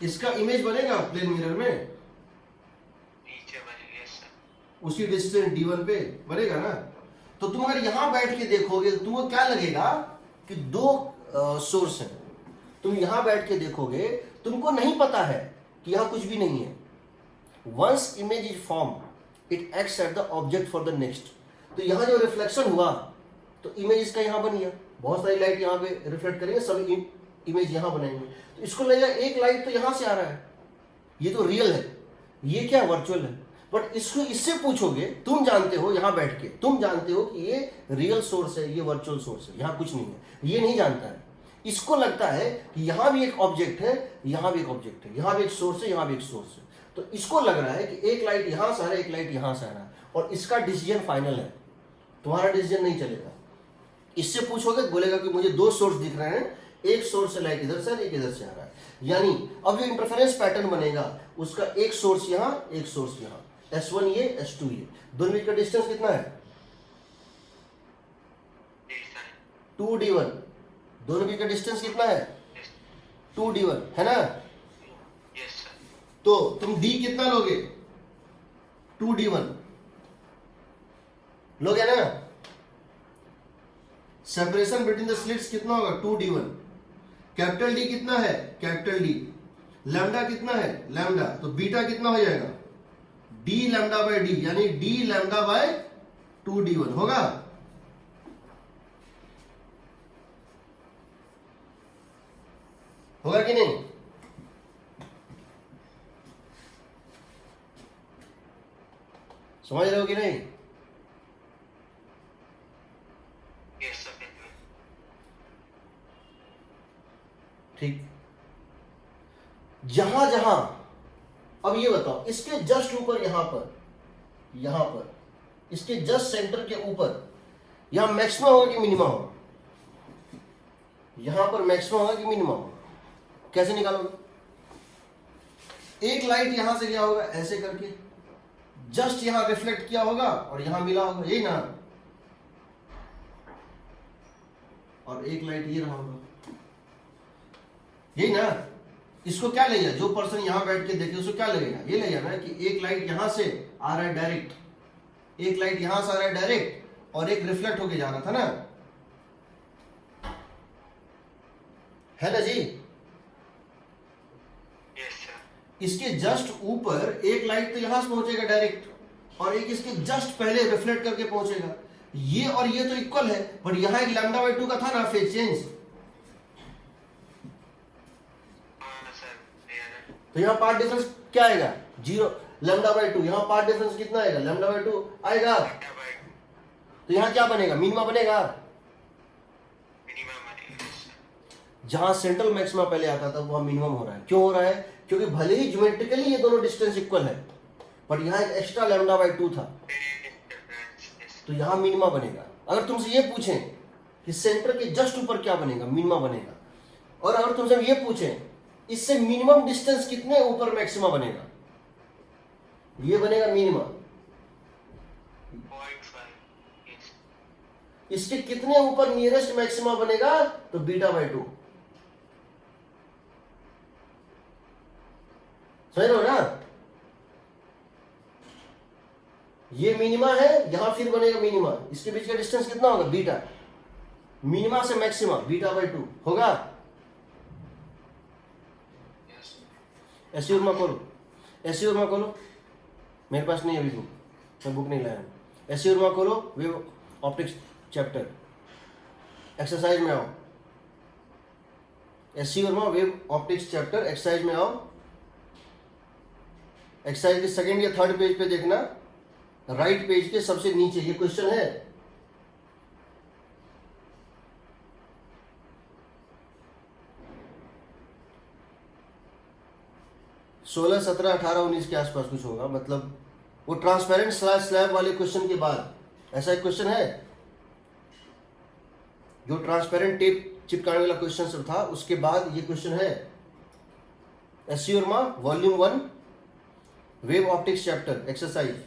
इसका इमेज बनेगा प्लेन मिरर में, नीचे बने, yes, sir. उसी डिस्टेंस D1 पे बनेगा ना। तो तुम अगर यहां बैठ के देखोगे तो तुमको क्या लगेगा कि 2 सोर्स हैं। तुम यहां बैठ के देखोगे, तुमको नहीं पता है कि यहां कुछ भी नहीं है। Once image is form, it acts at the object for the next. तो यहां जो रिफ्लेक्शन हुआ तो इमेज इसका यहां बन गया, बहुत सारी लाइट यहां पे रिफ्लेक्ट करेंगे, सब इमेज यहां बनाएंगे। तो इसको लगेगा एक लाइट तो यहां से आ रहा है, ये तो रियल है, ये क्या वर्चुअल है। बट इसको इससे पूछोगे, तुम जानते हो यहां बैठ के, तुम जानते हो कि ये रियल सोर्स है, ये वर्चुअल सोर्स है, यहां कुछ नहीं है, ये नहीं जानता है। इसको लगता है कि यहां भी एक ऑब्जेक्ट है, यहां भी एक ऑब्जेक्ट है, यहां भी एक सोर्स है, यहां भी एक सोर्स है। तो इसको लग रहा है कि एक लाइट यहां से आ रहा है, एक लाइट यहां से आ रहा है, और इसका डिसीजन फाइनल है, तुम्हारा डिसीजन नहीं चलेगा। इससे पूछोगे तो बोलेगा कि मुझे 2 सोर्स दिख रहे हैं, एक सोर्स से लाइट इधर से एक इधर से आ रहा है। यानी अब जो इंटरफेरेंस पैटर्न बनेगा उसका एक सोर्स यहां, एक सोर्स यहां, S1 ये, S2 ये, दोनों बीच का डिस्टेंस कितना है, Yes, sir. 2D1। दोनों बीच का डिस्टेंस कितना है, Yes, 2D1 है ना। yes, sir. तो तुम D कितना लोगे, 2D1 लोगे ना। सेपरेशन बिटवीन द स्लिट्स कितना होगा, 2D1। कैपिटल D कितना है, कैपिटल D। लैम्डा कितना है, लैम्डा, तो बीटा कितना हो जाएगा, D लैम्डा बाय D, यानी D लैम्डा बाय 2D1 होगा। होगा कि नहीं। समझ रहे हो कि नहीं। ठीक, जहां जहां, अब ये बताओ, इसके जस्ट ऊपर यहां पर इसके जस्ट सेंटर के ऊपर यहां मैक्सिमम होगा कि मिनिमम होगा? यहां पर मैक्सिमम होगा कि मिनिमम होगा? कैसे निकालोगे? एक लाइट यहां से गया होगा ऐसे करके, जस्ट यहां रिफ्लेक्ट किया होगा और यहां मिला होगा, यही ना? और एक लाइट ये रहा होगा, यही ना? इसको क्या लगेगा? जो पर्सन यहां बैठ के देखे उसको क्या लगेगा? ये लगेगा ना कि एक लाइट यहां से आ रहा है डायरेक्ट, एक लाइट यहां से आ रहा है डायरेक्ट और एक रिफ्लेक्ट होके जा रहा था ना, है ना जी? यस सर, इसके जस्ट ऊपर एक लाइट तो यहां से पहुंचेगा डायरेक्ट और एक इसके जस्ट पहले रिफ्लेक्ट करके पहुंचेगा। ये और ये तो इक्वल है, बट यहां एक λ/2 का था ना फेज चेंज, हाँ सर, तो यहां पार्ट डिफरेंस क्या आएगा? 0 λ/2। यहां पार्ट डिफरेंस कितना आएगा? λ/2 आएगा। तो यहां क्या बनेगा? मिनिमा बनेगा। मिनिमम बनेगा सर। जहां सेंट्रल मैक्सिमा पहले आता था वहां मिनिमम हो रहा है। क्यों हो रहा है? क्योंकि भले ही ज्योमेट्रिकली ये दोनों डिस्टेंस इक्वल है, बट यहां एक एक्स्ट्रा λ/2 था, तो यहां मिनिमा बनेगा। अगर तुमसे ये पूछें कि सेंटर के जस्ट ऊपर क्या बनेगा? मिनिमा बनेगा। और अगर तुमसे ये पूछें इससे मिनिमम डिस्टेंस कितने ऊपर मैक्सिमा बनेगा? ये बनेगा मिनिमा। 0.5, यस। इसके कितने ऊपर नियरेस्ट मैक्सिमा बनेगा? तो β/2। समझ रहे हो ना? ये मिनिमा है, यहां फिर बनेगा मिनिमा। इसके बीच का डिस्टेंस कितना होगा? बीटा। मिनिमा से मैक्सिमा β/2 होगा। एस्यूरमा खोलो, एस्यूरमा खोलो। मेरे पास नहीं है अभी बुक, मैं बुक नहीं लाया हूं। एस्यूरमा खोलो, वेव ऑप्टिक्स चैप्टर, एक्सरसाइज में आओ। एस्यूरमा वेव ऑप्टिक्स चैप्टर एक्सरसाइज में आओ। एक्सरसाइज के सेकंड या थर्ड पेज पे देखना, राइट पेज के सबसे नीचे ये क्वेश्चन है। सोलह, 17, 18, 19 के आसपास कुछ होगा, मतलब वो ट्रांसपेरेंट स्लैब वाले क्वेश्चन के बाद ऐसा एक क्वेश्चन है जो ट्रांसपेरेंट टेप चिपकाने वाला क्वेश्चन सब था, उसके बाद ये क्वेश्चन है। एस्यूरमा volume 1 wave optics chapter exercise.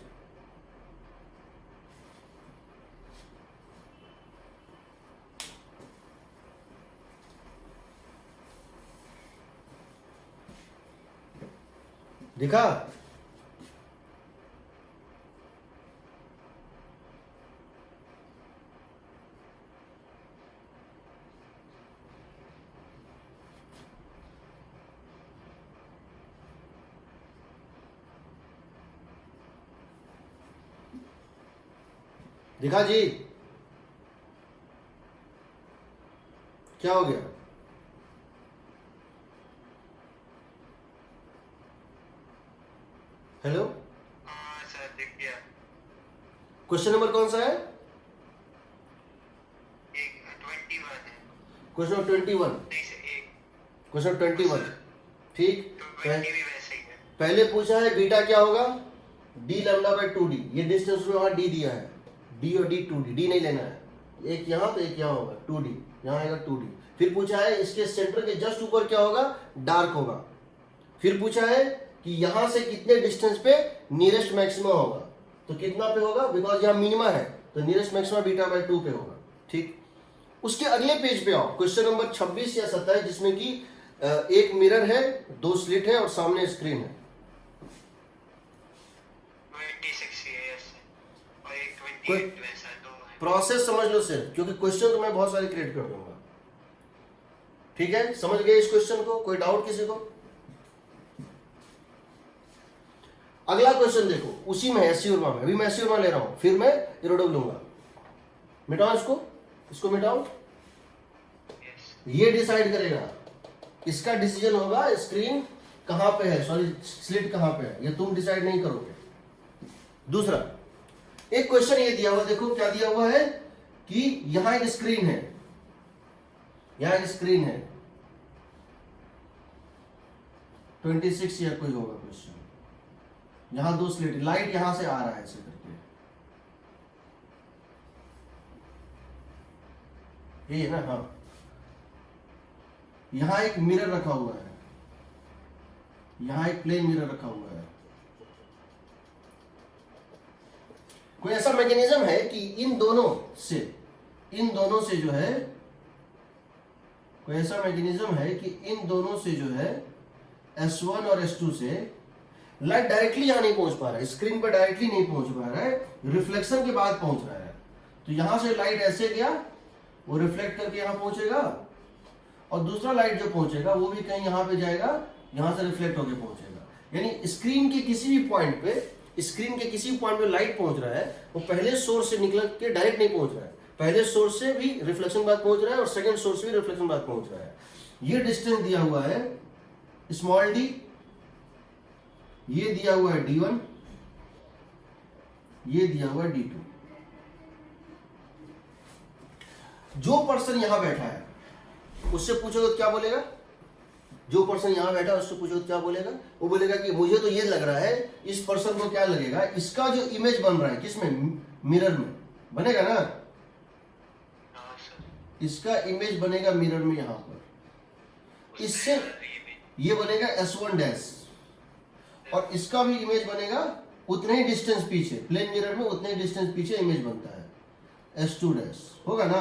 दिखा? दिखा जी? क्या हो गया? हेलो, हाँ सर, दिख गया। क्वेश्चन नंबर कौन सा है? एक 21 है। क्वेश्चन 21। नहीं सर, एक क्वेश्चन 21, ठीक। 20 भी वैसे ही है। पहले पूछा है बीटा क्या होगा? d λ/2d। ये डिस्टेंस में वहां d दिया है, d और d 2d, d नहीं लेना है। एक यहां तो एक यहां होगा, 2d यहां आएगा 2d। फिर पूछा है इसके सेंटर के जस्ट ऊपर क्या होगा? डार्क होगा। फिर पूछा है कि यहां से कितने डिस्टेंस पे नियरेस्ट मैक्सिमा होगा, तो कितना पे होगा? बिकॉज यहां मिनिमा है तो नियरेस्ट मैक्सिमा β/2 पे होगा, ठीक। उसके अगले पेज पे आओ, क्वेश्चन नंबर 26 या 27, जिसमें कि एक मिरर है, 2 स्लिट है और सामने स्क्रीन है। 26 है, यस सर। और एक 28 वैसा, दो है। प्रोसेस समझ लो सिर्फ, क्योंकि क्वेश्चन तो मैं बहुत सारे क्रिएट कर दूंगा, ठीक है? समझ गए इस क्वेश्चन को? कोई डाउट किसी को? अगला क्वेश्चन देखो, उसी में है एस्यूरमा में। अभी मैं एस्यूरमा ले रहा हूं, फिर मैं इरोडव लूंगा। मिटाओ इसको मिटाओ। यस। ये डिसाइड करेगा, इसका डिसीजन होगा स्क्रीन कहां पे है, सॉरी स्लिट कहां पे है, ये तुम डिसाइड नहीं करोगे। दूसरा एक क्वेश्चन ये दिया हुआ, देखो क्या दिया हुआ है कि यहां एक स्क्रीन है, यहां एक स्क्रीन है, 26 या कोई होगा क्वेश्चन। यहाँ 2 स्लिट, लाइट यहाँ से आ रहा है ऐसे करके, ये है ना, हाँ। यहाँ एक मिरर रखा हुआ है, यहाँ एक प्लेन मिरर रखा हुआ है। कोई ऐसा मैकेनिज्म है कि इन दोनों से जो है, कोई ऐसा मैकेनिज्म है कि इन दोनों से जो है S1 और S2 से लाइट डायरेक्टली यहां नहीं पहुंच पा रहा है, स्क्रीन पर डायरेक्टली नहीं पहुंच पा रहा है, रिफ्लेक्शन के बाद पहुंच रहा है। तो यहां से लाइट ऐसे गया, वो रिफ्लेक्ट करके यहां पहुंचेगा, और दूसरा लाइट जो पहुंचेगा वो भी कहीं यहां पे जाएगा, यहां से रिफ्लेक्ट होकर पहुंचेगा। यानी स्क्रीन के किसी भी पॉइंट पे लाइट पहुंच रहा है, वो पहले सोर्स से निकल के डायरेक्ट नहीं पहुंच रहा है, पहले सोर्स से भी रिफ्लेक्शन बाद पहुंच रहा है और सेकंड सोर्स से भी रिफ्लेक्शन बाद पहुंच रहा है। ये डिस्टेंस दिया हुआ है स्मॉल d, ये दिया हुआ है d1, ये दिया हुआ है d2। जो पर्सन यहां बैठा है उससे पूछोगे तो क्या बोलेगा? जो पर्सन यहां बैठा है उससे पूछोगे तो क्या बोलेगा? वो बोलेगा कि मुझे तो ये लग रहा है, इस पर्सन को क्या लगेगा, इसका जो इमेज बन रहा है किसमें, मिरर में बनेगा ना, इसका इमेज बनेगा मिरर में यहां पर, इससे ये बनेगा S1 डैश, और इसका भी इमेज बनेगा उतने ही डिस्टेंस पीछे, प्लेन मिरर में उतने ही डिस्टेंस पीछे इमेज बनता है S2 डैश, होगा ना।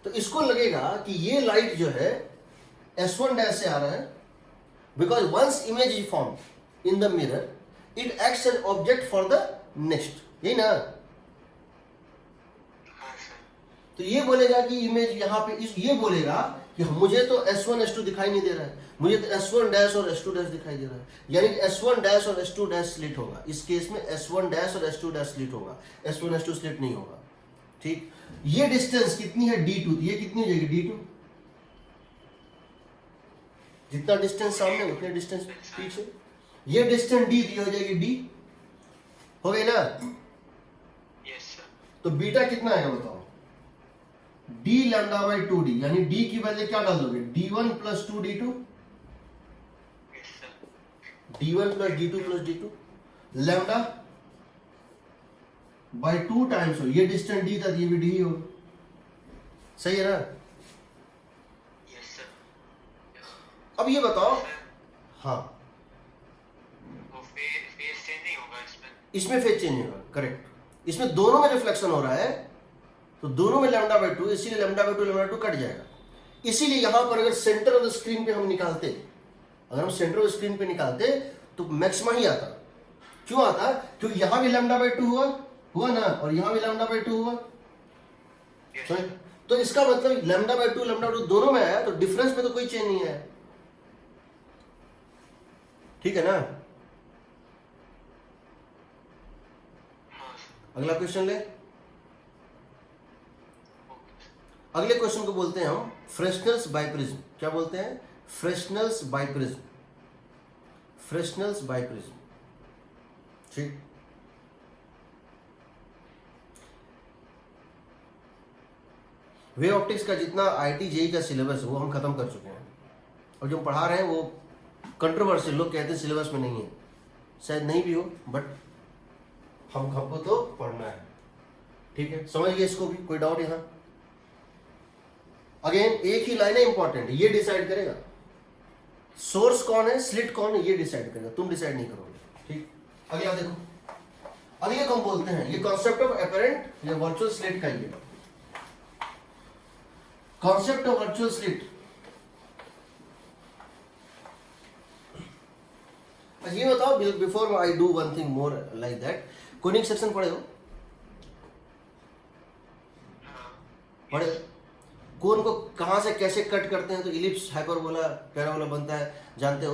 तो इसको लगेगा कि ये लाइट जो है S1 डैश से आ रहा है, because once image is form in the mirror it acts an object for the next, यही ना। तो ये बोलेगा कि इमेज यहां पे ये बोलेगा कि मुझे तो S1 S2 दिखाई नहीं दे रहा है, मुझे तो S1 डैश और S2 डैश दिखाई दे रहा है, यानी कि S1 डैश और S2 डैश स्लिट होगा। इस केस में S1 डैश और S2 डैश स्लिट होगा, S1 S2 स्लिट नहीं होगा। ठीक, ये डिस्टेंस कितनी है d2, तो ये कितनी हो जाएगी d2, जितना डिस्टेंस सामने उतने डिस्टेंस पीछे, ये डिस्टेंस d दी हो जाएगी d, हो गई ना। Yes sir. तो बीटा कितना आएगा बताओ, d लैम्डा बाई 2d, यानी d की वैल्यू क्या डाल दोगे, d1 plus 2d2, yes sir. d1 plus d2 plus d2, lambda by 2 times हो, ये डिस्टेंस d था, ये भी d ही हो, सही है ना। Yes sir. अब ये बताओ, हाँ वो फेस चेंज नहीं होगा इसमें? इसमें फेज चेंज होगा, करेक्ट। इसमें दोनों में रिफ्लेक्शन हो रहा है, तो दोनों में लैम्डा बाई 2, इसीलिए लैम्डा बाई 2 लैम्डा 2 कट जाएगा। इसीलिए यहां पर अगर सेंटर ऑफ द स्क्रीन पे हम निकालते, अगर हम सेंटर ऑफ द स्क्रीन पे निकालते तो मैक्सिमा ही आता। क्यों आता? क्योंकि यहां भी लैम्डा बाई 2 हुआ ना, और यहां भी लैम्डा बाई 2 हुआ। तो इसका मतलब लैम्डा बाई 2 दोनों में आया, तो डिफरेंस में तो कोई चेंज नहीं आया, ठीक है ना। अगला क्वेश्चन ले, अगले क्वेश्चन को बोलते हैं हम फ्रेस्नेल्स बाइप्रिज्म। क्या बोलते हैं? फ्रेस्नेल्स बाइप्रिज्म, फ्रेस्नेल्स बाइप्रिज्म, ठीक। वे ऑप्टिक्स का जितना IIT JEE का सिलेबस है वो हम खत्म कर चुके हैं, और जो पढ़ा रहे हैं वो कंट्रोवर्शियल, लोग कहते हैं सिलेबस में नहीं है, शायद नहीं भी हो, बट हमको तो पढ़ना है, ठीक है। समझ गए इसको भी? कोई डाउट यहाँ? अगेन एक ही लाइन है इंपॉर्टेंट, ये डिसाइड करेगा सोर्स कौन है, स्लिट कौन है, ये डिसाइड करेगा, तुम डिसाइड नहीं करोगे, ठीक। अगला देखो, अगले को हम बोलते हैं, ये कॉन्सेप्ट ऑफ एपरेंट या वर्चुअल स्लिट का ये कॉन्सेप्ट ऑफ वर्चुअल स्लिट। ये बताओ, before I do one thing more like that, conic section पढ़े हो? पढ़े? कोन को कहां से कैसे कट करते हैं तो इलिप्स, हाइपरबोला, पैराबोला बनता है, जानते हो?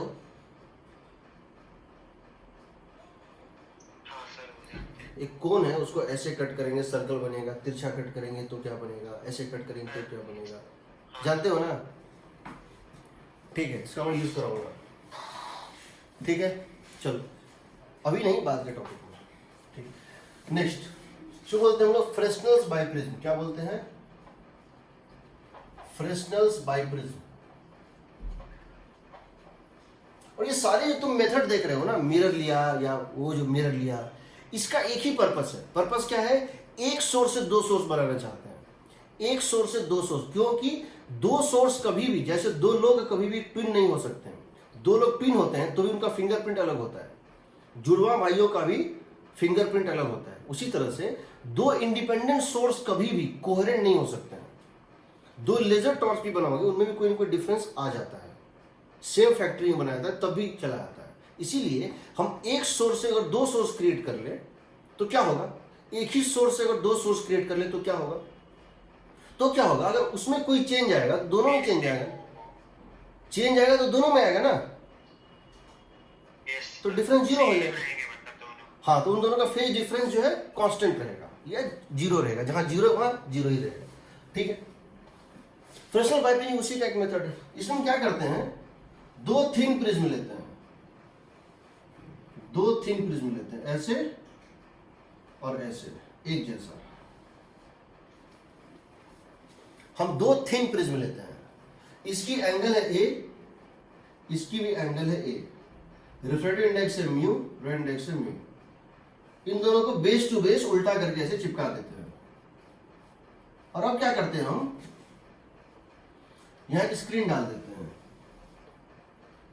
हाँ सर, वो जानते हैं। एक कोन है, उसको ऐसे कट करेंगे सर्कल बनेगा, तिरछा कट करेंगे तो क्या बनेगा, ऐसे कट करेंगे तो क्या बनेगा, जानते हो ना? ठीक है, इसका मैं यूज कराऊंगा, ठीक है। चलो अभी नहीं, बाद के टॉपिक में, ठीक। नेक्स्ट जो बोलते हैं हम लोग फ्रेस्नेल्स बाइप्रिज्म। क्या बोलते हैं? फ्रेस्नेल्स बाइप्रिज्म। और ये सारे जो तुम मेथड देख रहे हो ना, मिरर लिया या वो जो मिरर लिया, इसका एक ही पर्पस है। पर्पस क्या है? एक सोर्स से दो सोर्स बनाना चाहते हैं। एक सोर्स से दो सोर्स, क्योंकि दो सोर्स कभी भी, जैसे दो लोग कभी भी ट्विन नहीं हो सकते हैं। दो लोग ट्विन होते हैं तो भी उनका फिंगरप्रिंट अलग होता है। जुड़वा भाइयों का भी फिंगरप्रिंट अलग होता है। उसी तरह से दो इंडिपेंडेंट सोर्स कभी भी कोहेरेंट नहीं हो सकते हैं। दो लेजर टॉर्च भी बनाओगे उनमें भी कोई ना कोई डिफरेंस आ जाता है। सेम फैक्ट्री में बनाया था तब भी चला जाता है। इसीलिए हम एक सोर्स से अगर दो सोर्स क्रिएट कर ले तो क्या होगा? एक ही सोर्स से अगर दो सोर्स क्रिएट कर ले तो क्या होगा? अगर उसमें कोई चेंज आएगा तो दोनों में चेंज आएगा। चेंज आएगा तो दोनों में आएगा ना, यस तो डिफरेंस जीरो हो सेम जाएगा। रहेंगे मतलब दोनों। हाँ, तो उन दोनों का फेज डिफरेंस जो है कांस्टेंट रहेगा या जीरो रहेगा। जहां जीरो वहां जीरो ही रहेगा। ठीक है। फ्रेस्नेल पाइपिंग उसी का एक मेथड है। इसमें हम क्या करते हैं? दो थिन प्रिज्म लेते हैं। दो थिन प्रिज्म लेते हैं, ऐसे और ऐसे, एक जैसा। हम दो थिन प्रिज्म लेते हैं। इसकी एंगल है ए, इसकी भी एंगल है ए। रिफ्रैक्टिव इंडेक्स है म्यू, रेड इंडेक्स है म्यू। इन दोनों को बेस टू बेस उल्टा करके ऐसे चिपका देते हैं। और अब क्या करते हैं? हम यहां एक स्क्रीन डाल देते हैं।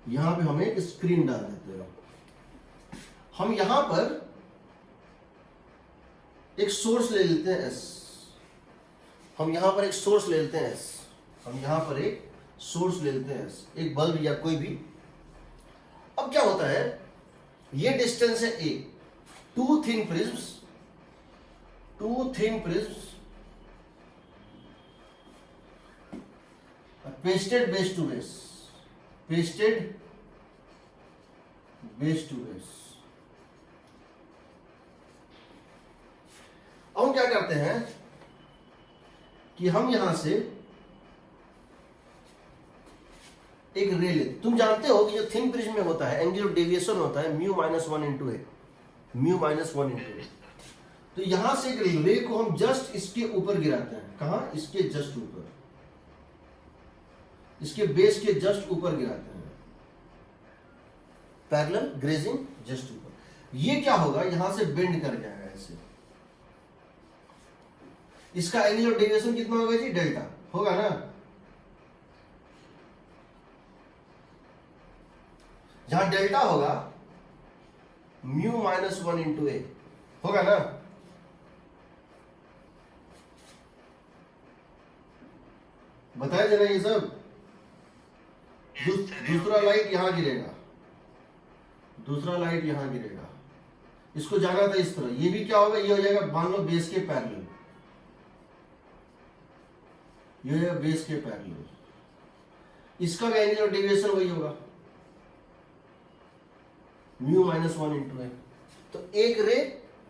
यहां पे हम एक स्क्रीन डाल देते हैं। हम यहां पर एक सोर्स ले लेते हैं एस। हम यहां पर एक सोर्स ले लेते हैं एस। हम यहां पर एक सोर्स ले लेते हैं एस, एक बल्ब या कोई भी। अब क्या होता है? ये डिस्टेंस है A. Two thin prisms pasted base to base, pasted base to base. अब हम क्या करते हैं कि हम यहां से एक रे लेते। तुम जानते हो कि जो थिन प्रिज्म में होता है एंगल ऑफ डेविएशन होता है म्यू माइनस वन इंटू ए, म्यू माइनस वन इंटू ए। तो यहां से एक रे को हम जस्ट इसके ऊपर गिराते हैं। कहां? इसके जस्ट ऊपर, इसके बेस के जस्ट ऊपर गिराते हैं। पैरेलल ग्रेजिंग जस्ट ऊपर। ये क्या होगा? यहां से बेंड कर जाएगा ऐसे। इसका एंगल ऑफ डेविएशन कितना होगा जी? डेल्टा होगा ना। जहां डेल्टा होगा म्यू माइनस वन इंटू ए होगा ना। बताया जरा ये सब। दूसरा लाइट यहां गिरेगा, दूसरा लाइट यहां गिरेगा। इसको जाना था इस तरह। ये भी क्या होगा? ये हो जाएगा मान लो बेस के पैरेलल, ये हो जाएगा बेस के पैरेलल। इसका भी एंगल ऑफ डेविएशन वही होगा म्यू माइनस वन इंटू ए। तो एक रे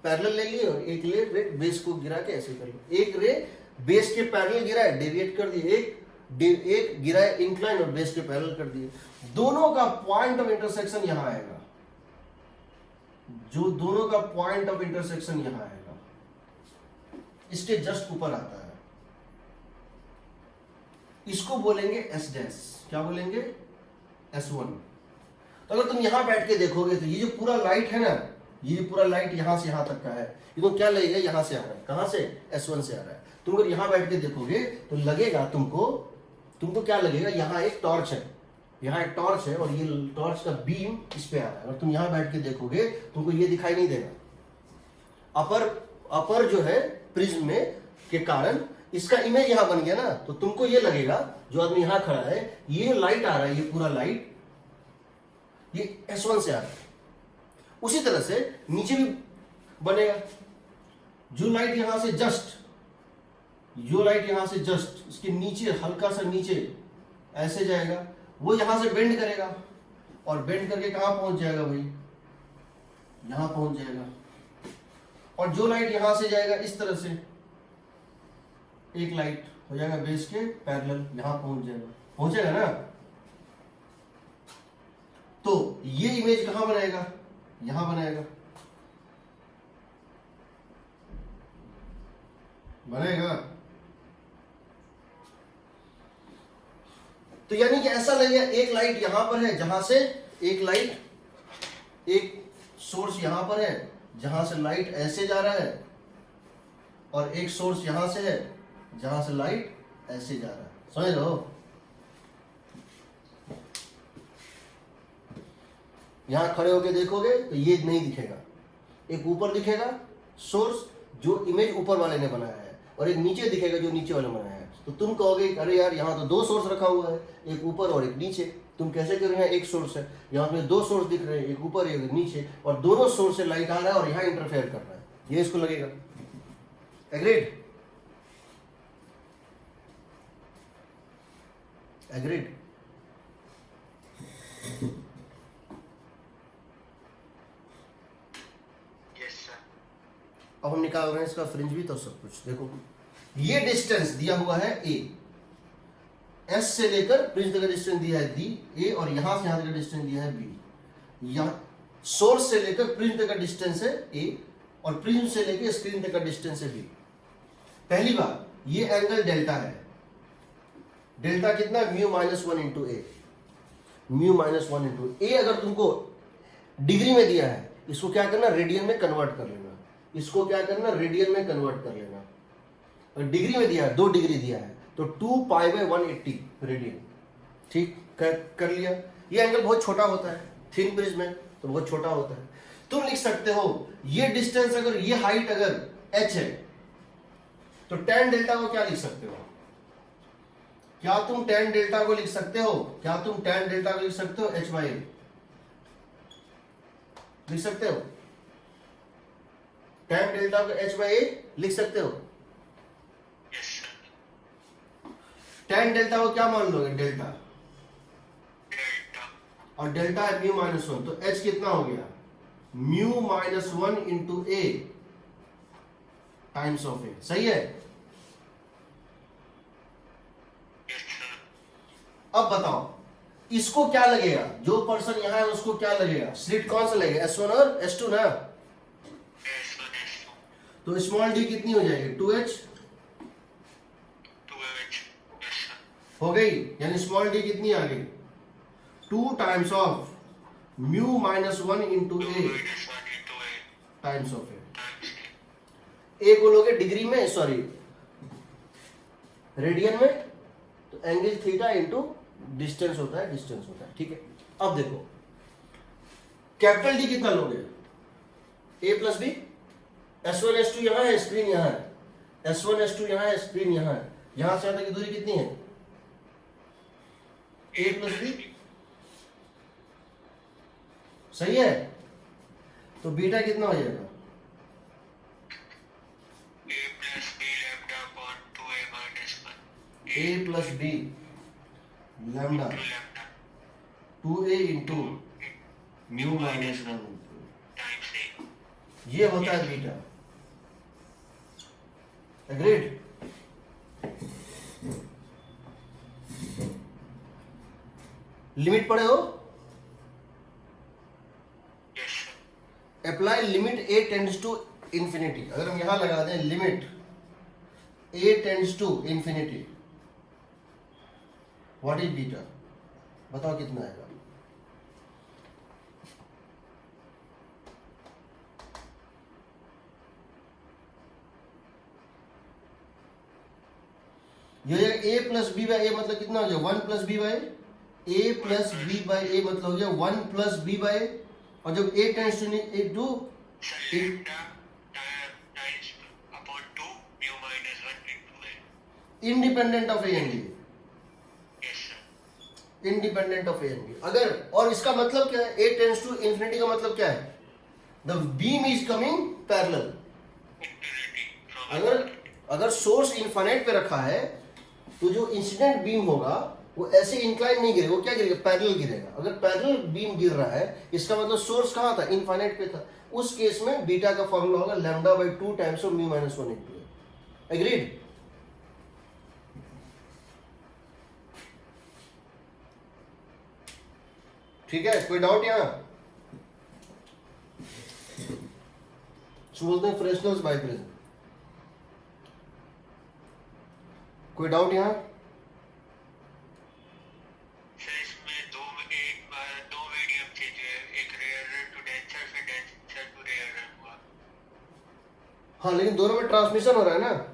पैरेलल ले लिए और एक रे बेस को गिरा के ऐसे कर लो। एक रे बेस के पैरेलल गिरा है, डेविएट कर दिए। एक गिरा है इंक्लाइन और बेस के पैरेलल कर दिए। दोनों का पॉइंट ऑफ इंटरसेक्शन यहां आएगा। जो दोनों का पॉइंट ऑफ इंटरसेक्शन यहां आएगा, इसके जस्ट ऊपर आता है। इसको बोलेंगे एस डैश। क्या बोलेंगे? S1। तो अगर तुम यहां बैठ के देखोगे तो ये जो पूरा लाइट है ना, ये जो पूरा लाइट यहां से यहां तक का है, ये तो क्या लगेगा? यहां से आ रहा है। कहां से? S1 से आ रहा है। तुम अगर यहां बैठ के देखोगे तो लगेगा तुमको क्या लगेगा? यहां एक टॉर्च है, यहां एक टॉर्च है और ये टॉर्च का बीम इस पे आ रहा है। और तुम यहां बैठ के देखोगे तुमको ये दिखाई नहीं देगा। अपर जो है प्रिज्म में के कारण इसका इमेज यहां बन गया ना, तो तुमको ये लगेगा, जो आदमी यहां खड़ा है, ये लाइट आ रहा है, ये पूरा लाइट ये S1 से आ रहा है। उसी तरह से नीचे भी बनेगा। जो लाइट यहां से जस्ट इसके नीचे, हल्का सा नीचे ऐसे जाएगा, वो यहां से बेंड करेगा और बेंड करके कहां पहुंच जाएगा भाई? यहां पहुंच जाएगा। और जो लाइट यहां से जाएगा इस तरह से, एक लाइट हो जाएगा बेस के पैरेलल, यहां पहुंचेगा ना। तो ये इमेज कहां बनाएगा? यहां बनाएगा। तो यानी कि ऐसा लगेगा एक लाइट यहां पर है जहां से एक लाइट, एक सोर्स यहां पर है जहां से लाइट ऐसे जा रहा है, और एक सोर्स यहां से है जहां से लाइट ऐसे जा रहा है। समझ रहे हो? यहां खड़े होके देखोगे तो ये नहीं दिखेगा, एक ऊपर दिखेगा सोर्स जो इमेज ऊपर वाले ने बनाया है, और एक नीचे दिखेगा जो नीचे वाले ने बनाया है। तो तुम कहोगे अरे यार यहाँ तो दो सोर्स रखा हुआ है, एक ऊपर और एक नीचे। तुम कैसे कर रहे हैं? एक सोर्स है, यहाँ पे दो सोर्स दिख रहे हैं, एक ऊपर एक नीचे, और दोनों सोर्स से लाइट आ रहा है और यहाँ इंटरफेयर कर रहा है, ये इसको लगेगा। एग्रीड? एग्रीड? Yes sir. अब हम निकाल रहे हैं इसका फ्रिंज भी तो सब कुछ। देखो ये डिस्टेंस दिया हुआ है ए, एस से लेकर प्रिज्म तक का डिस्टेंस दिया है डी ए, और यहां से यहां तक का डिस्टेंस दिया है बी। यहां सोर्स से लेकर प्रिज्म तक का डिस्टेंस है ए, और प्रिज्म से लेकर स्क्रीन तक का डिस्टेंस है बी। पहली बात, ये एंगल डेल्टा है। डेल्टा कितना? म्यू माइनस वन इंटू ए। म्यू माइनस वन इंटू ए अगर तुमको डिग्री में दिया है, इसको क्या करना? रेडियन में कन्वर्ट कर लेना। इसको क्या करना? रेडियन में कन्वर्ट कर लेना। और डिग्री में दिया है, 2 डिग्री दिया है, तो 2 पाई बाय 180 रेडियन। ठीक कर लिया। ये एंगल बहुत छोटा होता है, थिन प्रिज्म में तो बहुत छोटा होता है। तुम लिख सकते हो ये डिस्टेंस, अगर ये हाइट अगर h है, तो tan डेल्टा को क्या लिख सकते हो? क्या तुम tan डेल्टा को लिख सकते हो? क्या तुम tan डेल्टा को लिख सकते हो? h बाई a लिख सकते हो? tan डेल्टा को h बाई a लिख सकते हो? Yes sir. tan डेल्टा को क्या मान लोगे? Delta, delta. और डेल्टा है म्यू माइनस वन, तो h कितना हो गया? Mu minus one into A times of A. सही है? Yes sir. अब बताओ इसको क्या लगेगा? जो पर्सन यहां है उसको क्या लगेगा? स्लिट कौन सा लगेगा? S1 और S2 ना? S1 S2 तो स्मॉल डी कितनी हो जाएगी? 2h 2H। Yes sir. हो गई, यानी स्मॉल डी कितनी आ गई? 2 times of mu minus one into 2 A minus 1 into A times of A. times A। ए बोलोगे डिग्री में, सॉरी रेडियन में, तो एंगल थीटा इंटू डिस्टेंस होता है, डिस्टेंस होता है। ठीक है, अब देखो कैपिटल डी कितना लोगे? ए प्लस बी। S1 S2 यहां है, स्क्रीन यहां है, S1 S2 यहां है, स्क्रीन यहां है, यहां से यहां तक की दूरी कितनी है? ए प्लस बी। सही है? तो बीटा कितना हो जाएगा? A plus B lambda upon 2A minus 1 A plus B lambda into lambda 2a into mu minus one, times A। ये होता है बीटा। एग्रीड? लिमिट पढ़े हो? Yes sir. Apply limit a tends to infinity. अगर हम यहां लगा दें limit a tends to infinity, what is beta? बताओ कितना आएगा? ये a plus B by A मतलब कितना हो गया? 1 plus B by A plus B by A मतलब हो गया 1 प्लस बी बाई, और जब a tends to sir lambda times upon 2 mu minus 1 into A। Independent of A and B, yes sir. Independent of A and B. अगर, और इसका मतलब क्या है? a टेंड्स टू इंफिनिटी का मतलब क्या है? The beam is coming parallel. Infinity from अगर सोर्स इनफाइनाइट पे रखा है, तो जो इंसिडेंट बीम होगा वो ऐसे इंक्लाइन नहीं गिरेगा, वो क्या गिरेगा? पैरेलल गिरेगा। अगर पैरेलल बीम गिर रहा है, इसका मतलब सोर्स कहाँ था? इनफाइनाइट पे था। उस केस में बीटा का फॉर्मूला होगा lambda by 2 times of mu minus one into A. Agreed? ठीक है, कोई डाउट यहाँ? बोलते हैं फ्रेशनल्स बाय प्रिज्म। कोई डाउट यहाँ? सर इसमें दो मीडियम हाँ, लेकिन दोनों में ट्रांसमिशन हो रहा है ना।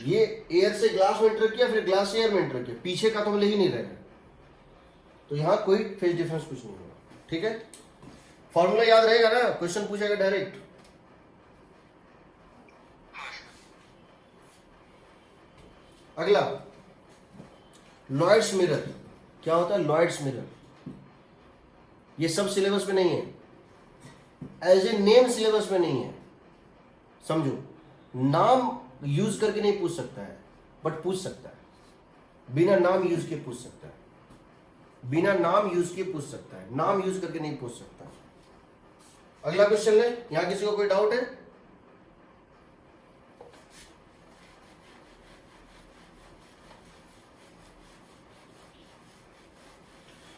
ये एयर से ग्लास में इंटर किया, फिर ग्लास से एयर में इंटर किया, पीछे का तो हम ले ही नहीं रहे हैं, तो यहाँ कोई फेज डिफरेंस कुछ नहीं होगा। ठीक है, फॉर्मूला याद रहेगा ना, क्वेश्चन पूछेगा डायरेक्ट। अगला, लॉयड्स मिरर। क्या होता है लॉयड्स मिरर? ये सब सिलेबस में नहीं है, एज ए नेम सिलेबस में नहीं है, समझो। नाम यूज करके नहीं पूछ सकता है, बट पूछ सकता है। बिना नाम यूज के पूछ सकता है, बिना नाम यूज के पूछ सकता है, नाम यूज करके नहीं पूछ सकता। अगला क्वेश्चन है, यहां किसी को कोई डाउट है?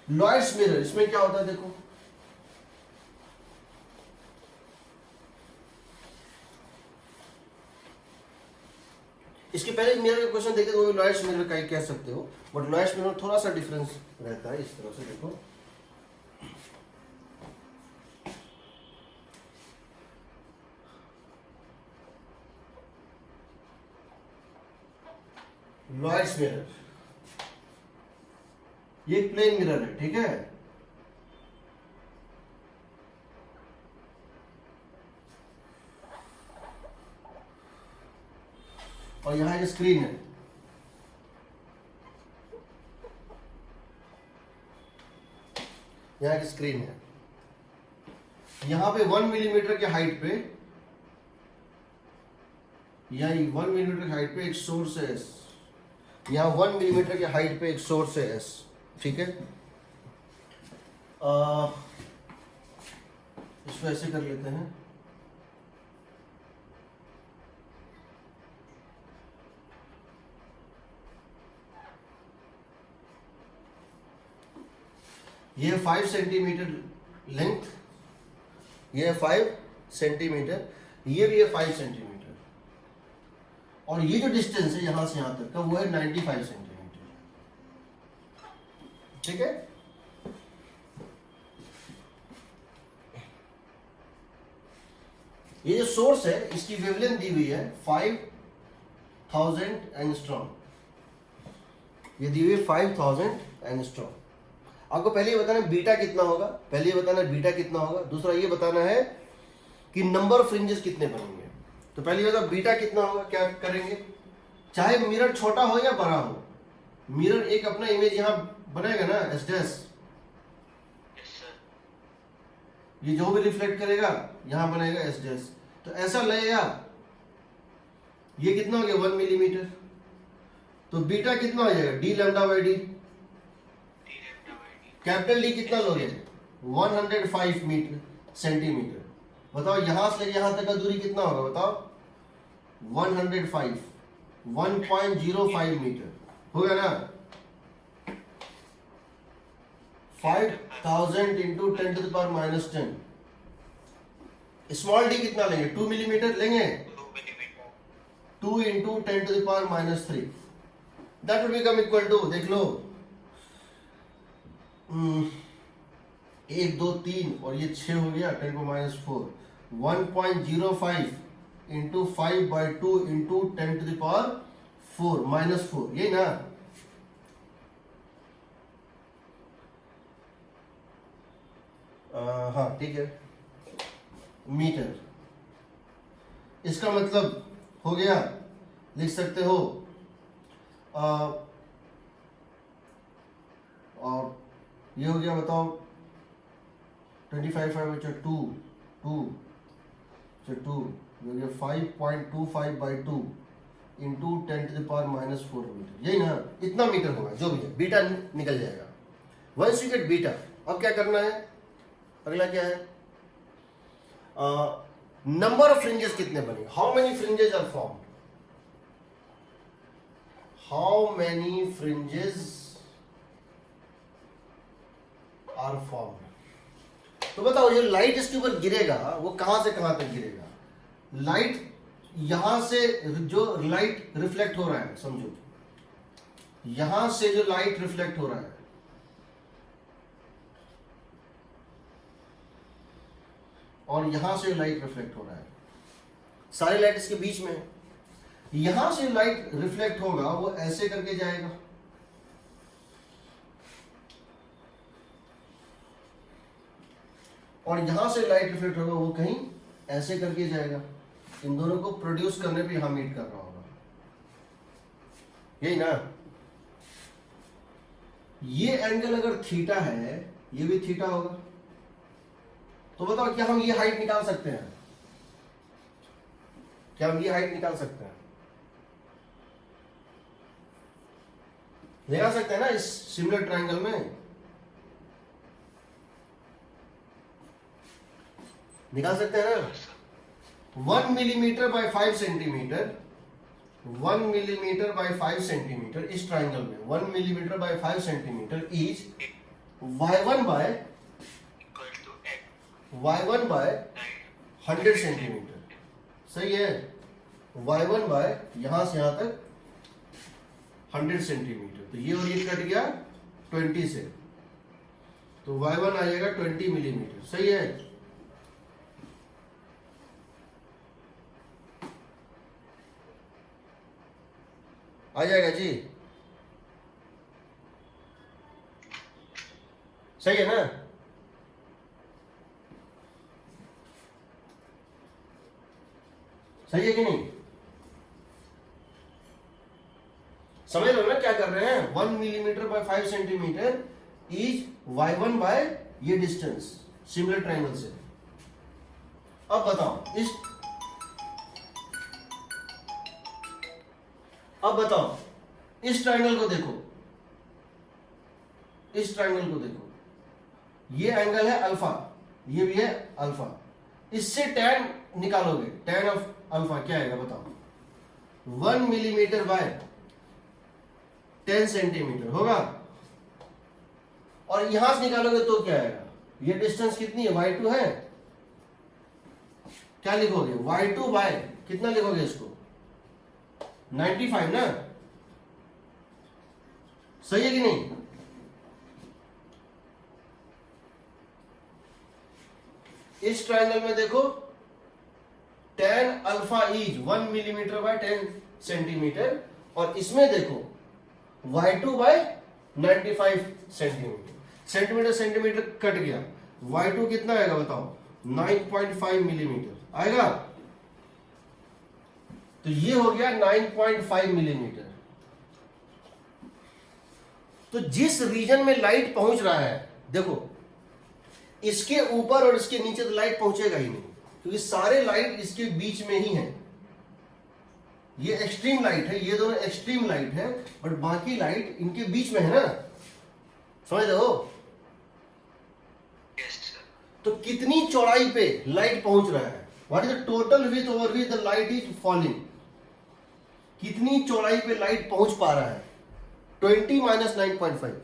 लॉयड्स मिरर, इसमें क्या होता है देखो। इसके पहले मिरर का क्वेश्चन देखे तो वो लॉयड्स मिरर का ही कह सकते हो, बट लॉयड्स मिरर में थोड़ा सा डिफरेंस रहता है। इस तरह से देखो, लॉयड्स मिरर ये एक प्लेन मिरर है, ठीक है। और यहां एक स्क्रीन है, यहां एक स्क्रीन है। यहां पे 1 मिलीमीटर के हाइट पे, यहां 1 मिलीमीटर की हाइट पे एक सोर्स है एस, यहां 1 मिलीमीटर के हाइट पे एक सोर्स है एस, ठीक है। इसको ऐसे कर लेते हैं, ये 5 सेंटीमीटर लेंथ, ये 5 सेंटीमीटर, ये भी है 5 सेंटीमीटर, और ये जो डिस्टेंस है यहां से यहां तक का वो है 95 सेंटीमीटर, ठीक है। ये जो सोर्स है इसकी वेवलेंथ दी हुई है 5000 एंगस्ट्रॉम, ये दी हुई है 5000 एंगस्ट्रॉम। आपको पहले ये बताना है बीटा कितना होगा, पहले ये बताना है बीटा कितना होगा, दूसरा ये बताना है कि नंबर ऑफ फ्रिंजेस कितने बनेंगे। तो पहले ये बता बीटा कितना होगा, क्या करेंगे, चाहे मिरर छोटा हो या बड़ा हो, मिरर एक अपना इमेज यहां बनाएगा ना एस डैश, ये जो भी रिफ्लेक्ट करेगा यहां बनेगा एस डैश, तो ऐसा लगेगा। ये कितना हो गया 1 मिलीमीटर, तो बीटा कितना हो जाएगा D lambda by D. Capital D कितना लोगे 105 मीटर सेंटीमीटर। बताओ यहां से लेके यहां तक का दूरी कितना होगा, बताओ 105, 1.05 मीटर हो गया ना। 5000 इंटू 10⁻⁻10। स्मॉल डी कितना लेंगे 2 मिलीमीटर लेंगे, 2 into 10⁻³ that will become equal to, देख लो 1 2 3 और ये 6 हो गया 10⁻⁴, 1.05 इंटू 5/2 इंटू 10⁻⁴ यही ना। हाँ ठीक है, मीटर। इसका मतलब हो गया, लिख सकते हो और ये हो गया, बताओ 25 5 बचा 2 2 2 हो गया 5.25/2 इंटू 10⁻⁴ मीटर, यही ना, इतना मीटर होगा जो भी है, बीटा निकल जाएगा। वंस यू गेट बीटा, अब क्या करना है, अगला क्या है, नंबर ऑफ फ्रिंजेस कितने बने, how many fringes are formed, how many fringes are formed. तो बताओ ये लाइट इसके ऊपर गिरेगा वो कहां से कहां तक गिरेगा, लाइट यहां से जो लाइट रिफ्लेक्ट हो रहा है, समझो यहां से जो लाइट रिफ्लेक्ट हो रहा है, और यहां से लाइट रिफ्लेक्ट हो रहा है, सारी लाइट इसके बीच में है। यहां से लाइट रिफ्लेक्ट होगा वो ऐसे करके जाएगा, और यहां से लाइट रिफ्लेक्ट होगा वो कहीं ऐसे करके जाएगा। इन दोनों को प्रोड्यूस करने पे यहां मीट कर रहा होगा, यही ना। ये एंगल अगर थीटा है, ये भी थीटा होगा, तो बताओ क्या हम ये हाइट निकाल सकते हैं? क्या हम ये हाइट निकाल सकते हैं? निकाल सकते हैं ना इस सिमिलर ट्रायंगल में? निकाल सकते हैं ना? 1 millimetre by 5 centimetre, 1 millimetre by 5 centimetre इस ट्रायंगल में 1 millimetre by 5 centimetre is y1 by equal to x y1 by 100 centimetre. सही है, y1 बाय यहां से यहां तक 100 सेंटीमीटर, तो ये और ये कट गया 20 से, तो y1 आ जाएगा 20 मिलीमीटर। सही है, आ जाएगा जी, सही है ना? सही है कि नहीं? समझ लो ना क्या कर रहे हैं। 1 millimetre by 5 centimetre is y1 by ये डिस्टेंस सिमिलर ट्रायंगल से। अब बताओ इस ट्रायंगल को देखो, इस ट्रायंगल को देखो, ये एंगल है अल्फा, ये भी है अल्फा, इससे tan निकालोगे, tan ऑफ अल्फा क्या आएगा बताओ? 1 मिलीमीटर बाय 10 सेंटीमीटर होगा, और यहां से निकालोगे तो क्या आएगा? ये डिस्टेंस कितनी है? y2 है, क्या लिखोगे? y2 बाय कितना लिखोगे इसको? 95 ना? सही है कि नहीं? इस ट्रायंगल में देखो tan alpha is 1 millimetre by 10 centimetre, और इसमें देखो y2 by 95 centimetre. Centimetre centimetre cut गया, y2 कितना आएगा बताओ? 9.5 मिलीमीटर आएगा, तो ये हो गया 9.5 मिलीमीटर। तो जिस रीजन में लाइट पहुंच रहा है, देखो इसके ऊपर और इसके नीचे तो लाइट पहुंचेगा ही नहीं, क्योंकि सारे लाइट इसके बीच में ही है। ये एक्सट्रीम लाइट है, ये दोनों एक्सट्रीम लाइट है, बट बाकी लाइट इनके बीच में है ना, समझ रहे हो? yes sir तो कितनी चौड़ाई पे लाइट पहुंच रहा है? What is the total width over which the light is falling? कितनी चौड़ाई पे लाइट पहुंच पा रहा है? 20 माइनस 9.5।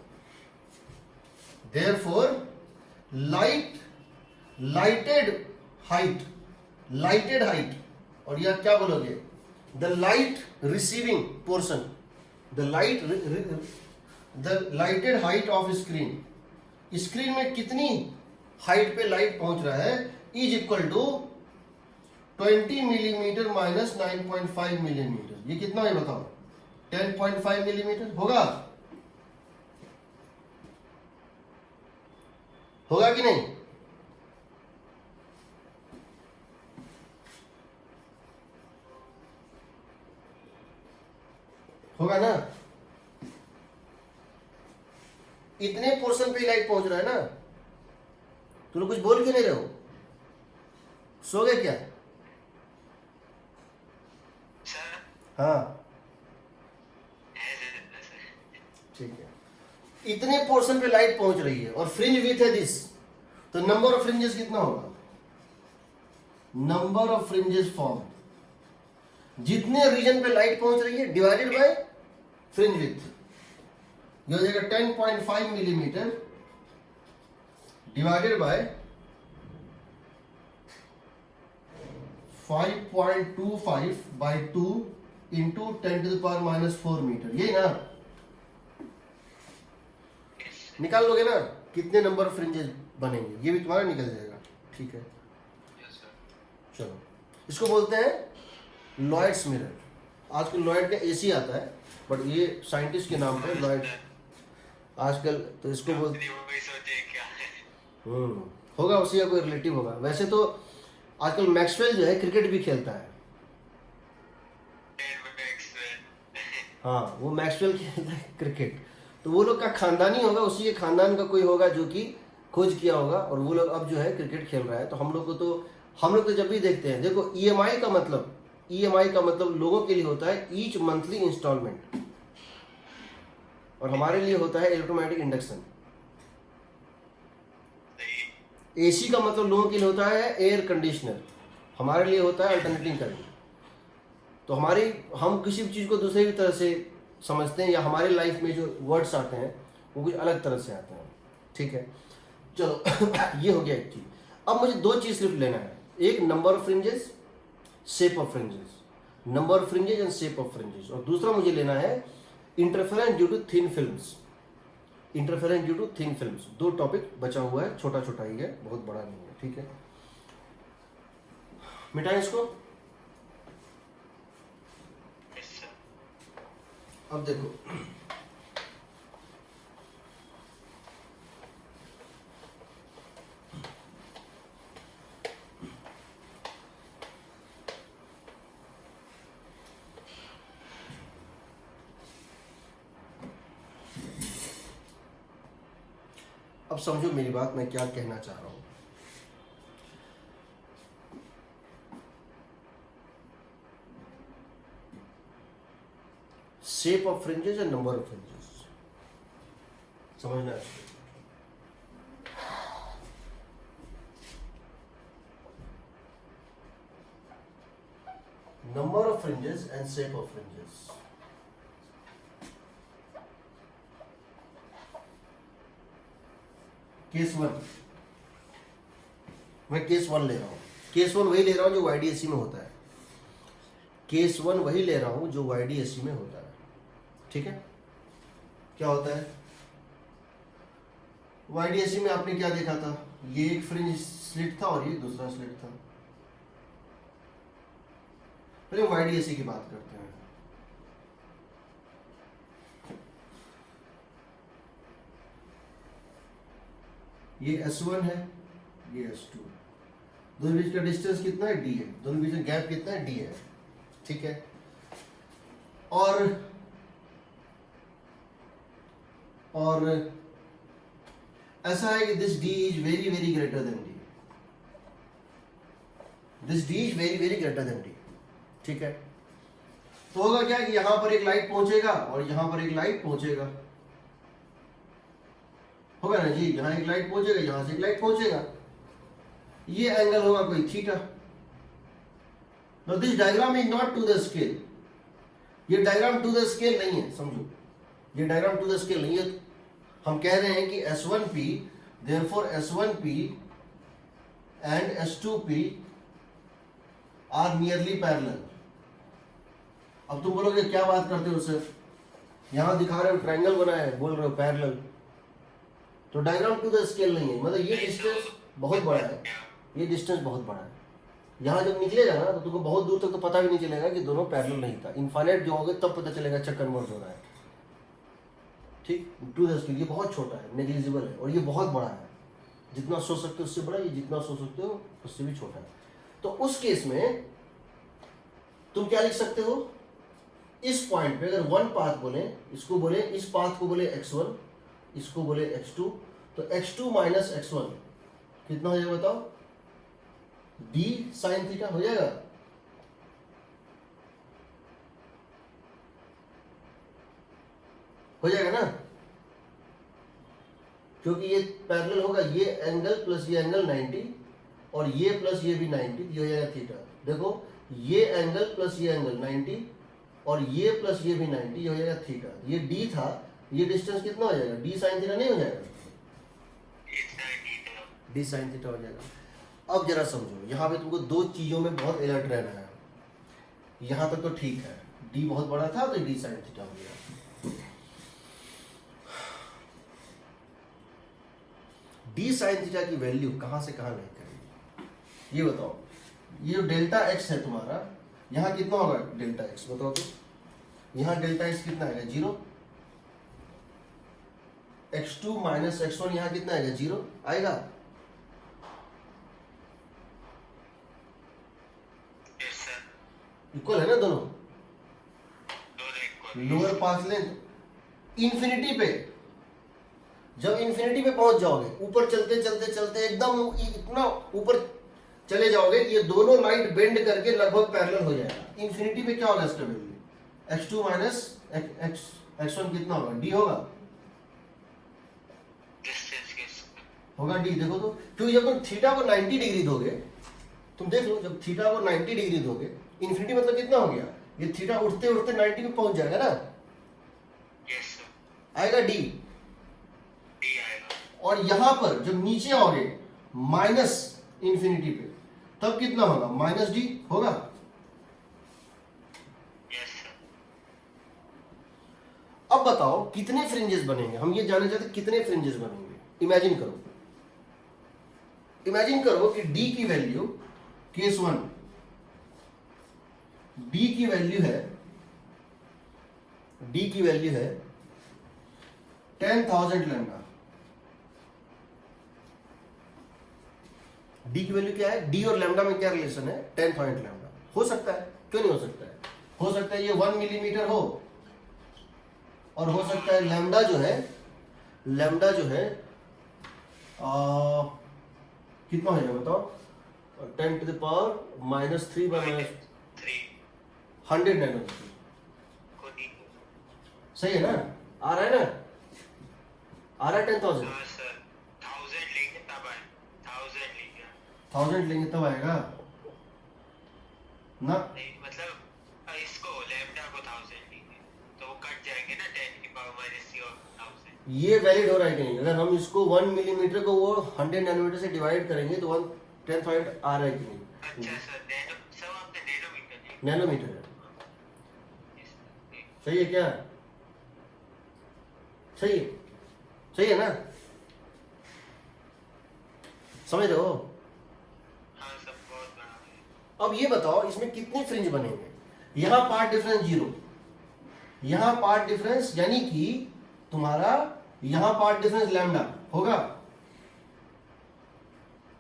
देयरफॉर लाइटेड हाइट, और यह क्या बोलोगे? The light receiving portion, the lighted height of screen में कितनी हाइट पे लाइट पहुंच रहा है is equal to 20 millimetre minus 9.5 millimetre. ये कितना है बताओ? 10.5 मिलीमीटर होगा कि नहीं? होगा ना? इतने पोर्शन पे लाइट पहुंच रहा है ना। तुम लोग कुछ बोल क्यों नहीं रहे हो? सो गए क्या? sir हाँ ठीक है, इतने पोर्शन पे लाइट पहुंच रही है और फ्रिंज विथ है दिस, तो नंबर ऑफ फ्रिंजेस कितना होगा? नंबर ऑफ फ्रिंजेस फॉर्म, जितने रीजन पे लाइट पहुंच रही है डिवाइडेड बाय फ्रिंज विथ, ये हो जाएगा 10.5 millimetre divided by 5.25 by 2 into 10⁻⁻4 metre, यही ना? निकाल लोगे ना कितने नंबर ऑफ फ्रिंजेस बनेंगे? ये भी तुम्हारा निकल जाएगा। ठीक है, चलो, इसको बोलते हैं लॉयड्स मिरर। आजकल लॉयड का एसी आता है, बट ये साइंटिस्ट के नाम पे लॉयड आजकल, तो इसको बोलते वही सोचे क्या है। होगा, उसी का कोई रिलेटिव होगा। वैसे तो आजकल मैक्सवेल जो है क्रिकेट भी खेलता है। हाँ, वो मैक्सवेल खेलता है क्रिकेट, तो वो लोग का खानदानी होगा, उसी के खानदान का कोई होगा जो कि खोज किया होगा, और वो लोग अब जो है क्रिकेट खेल रहा है। तो हम लोग तो जब भी देखते हैं, देखो ईएमआई का मतलब लोगों के लिए होता है ईच मंथली इंस्टॉलमेंट, और हमारे लिए होता है इलेक्ट्रोमैग्नेटिक इंडक्शन। एसी का मतलब लोगों के लिए होता है एयर कंडीशनर, हमारे लिए होता है अल्टरनेटिंग करंट। तो हम किसी भी चीज़ को दूसरे भी तरह से समझते हैं, या हमारे लाइफ में जो वर्ड्स आते हैं वो कुछ अलग तरह से आते हैं। ठीक है, चलो ये हो गया एक चीज। अब मुझे दो चीज सिर्फ लेना है, एक number of fringes, shape of fringes, number of fringes and shape of fringes, और दूसरा मुझे लेना है interference due to thin films. Interference due to thin films, दो टॉपिक बचा हुआ है, छोटा छोटा ही है, बहुत बड़ा नहीं है। ठीक है, मिटाएं इसको। अब देखो, अब समझो मेरी बात, मैं क्या कहना चाह रहा हूं। Shape of fringes and number of fringes समझना है। Number of fringes and shape of fringes, case one, मैं केस वन ले रहा हूं। केस वन वही ले रहा हूं जो वाईडीएससी में होता है। केस वन वही ले रहा हूं जो वाईडीएससी में होता है। ठीक है, क्या होता है वाईडीएससी में? आपने क्या देखा था, ये एक फ्रिंज स्लिट था और ये दूसरा स्लिट था। पहले वाईडीएससी की बात करते हैं। ये S1 है, ये S2, दोनों बीच का डिस्टेंस कितना है, D है, दोनों बीच में गैप कितना है, D है। ठीक है, और ऐसा है कि this D is very very greater then D, this D is very very greater then D। ठीक है, तो होगा क्या कि यहां पर एक लाइट पहुंचेगा और यहां पर एक लाइट पहुंचेगा, होगा ना जी, यहां एक लाइट पहुंचेगा, यहां से एक लाइट पहुंचेगा, ये एंगल होगा कोई theta. Now this diagram is not to the scale, ये डायग्राम टू द स्केल नहीं है, समझो, ये डायग्राम टू द स्केल नहीं है। हम कह रहे हैं कि S1P, therefore S1P and S2P are nearly parallel। अब तुम बोलोगे क्या बात करते हो सर, यहां दिखा रहे हो ट्रायंगल बना है, बोल रहे हो पैरेलल, तो डायग्राम टू द स्केल नहीं है। मतलब ये डिस्टेंस बहुत बड़ा है, ये डिस्टेंस बहुत बड़ा है। यहाँ जब निकलेगा ना तो तुमको बहुत दूर तक तो पता भी नहीं चलेगा कि दोनों पैरेलल नहीं था। इनफाइनाइट जो होगा तब पता चलेगा चक्कर कन्वर्ज हो रहा है। ठीक, टू द स्केल ये बहुत छोटा है, नेग्लिजिबल है, और ये बहुत बड़ा है, जितना सोच सकते हो उससे बड़ा, ये जितना सोच सकते हो उससे भी छोटा है। तो उस केस में तुम क्या लिख सकते हो, इस पॉइंट पे अगर वन पाथ बोले, इसको बोले, इस पाथ को बोले x1, इसको बोले x2, तो x2 माइनस x1 कितना हो जाएगा बताओ, d साइन थीटा हो जाएगा। हो जाएगा ना, क्योंकि ये पैरेलल होगा, ये एंगल प्लस ये एंगल 90 और ये प्लस ये भी 90, ये हो जाएगा थीटा। देखो ये एंगल प्लस ये एंगल 90 और ये प्लस ये भी 90, ये हो जाएगा थीटा। ये d था, ये डिस्टेंस कितना हो जाएगा, d साइन थीटा नहीं हो जाएगा, d साइन थीटा हो जाएगा। अब जरा समझो, यहाँ पे तुमको दो चीजों में बहुत अलर्ट रहना है। यहाँ तक तो ठीक है, d बहुत बड़ा था तो d साइन थीटा हो गया। d साइन थीटा की वैल्यू कहाँ से कहाँ नहीं करेगी, ये बताओ। ये जो डेल्टा एक्स है तुम्हारा, यहाँ कितना होगा डेल्टा एक्स बताओ तो? यहाँ डेल्टा एक्स कितना आएगा? 0। x2 माइनस x1 यहाँ कितना आएगा? 0 आएगा। यस सर, इक्वल है ना दोनों? दोनों equal. Lower path length infinity पे, जब इंफिनिटी पे पहुंच जाओगे, ऊपर चलते चलते चलते एकदम इतना ऊपर चले जाओगे कि ये दोनों लाइट बेंड करके लगभग पैरेलल हो जाएगा। इंफिनिटी पे क्या होगा इसका वैल्यू? x2 माइनस x1 कितना होगा? d होगा। डिस्टेंस यस होगा d, देखो तो। क्योंकि जब तुम थीटा को 90 डिग्री दोगे, तुम देख लो, जब थीटा को 90 डिग्री दोगे, इंफिनिटी मतलब कितना हो गया? ये थीटा उठते उठते 90 पे पहुंच जाएगा ना, यस सर, आएगा d। डी आएगा। और यहां पर जब नीचे आओगे माइनस इंफिनिटी पे, तब कितना होगा? माइनस डी होगा। यस सर, अब बताओ कितने फ्रिंजेस बनेंगे? हम ये जानना चाहते हैं कितने फ्रिंजेस बनेंगे। इमेजिन करो, इमेजिन करो कि डी की वैल्यू, केस 1, डी की वैल्यू है, डी की वैल्यू है 10,000 लैम्डा। डी की वैल्यू क्या है? डी और लैम्डा में क्या रिलेशन है? 10,000 लैम्डा। हो सकता है, क्यों नहीं हो सकता है? हो सकता है ये 1 मिलीमीटर हो, और हो सकता है लैम्डा जो है, लैम्डा जो है कितना हो जाएगा बताओ? 10 to the power minus 3 by minus 100 nanometre. सही है ना? आ रहा है ना? आ रहा है 10,000। हाँ सर, 1000 लेंगे तब आए, 1000 लेंगे 1000 लेंगे तब आएगा ना? नहीं, मतलब इसको लैम्डा को 1000 लेंगे तो वो कट जाएंगे ना 10 की पावर माइनस 3 और 1000। ये वैलिड हो रहा है कि नहीं? अगर हम इसको 1 मिलीमीटर को वो 100 नैनोमीटर से डिवाइड करेंगे तो 10,000 आ रहा है कि नहीं? अच्छा सर, नैनो सब आपने नैनोमीटर लिया। नैनोमीटर है। Yes, sir. सही है क्या? सही है, सही है ना? समझ रहे हो? हाँ सब बहुत बड़ा है। अब ये बताओ इसमें कितने फ्रिंज बनेंगे? यहां पार्ट डिफरेंस 0, यहां पार्ट डिफरेंस यानी कि तुम्हारा यहां पार्ट डिफरेंस लैम्डा होगा,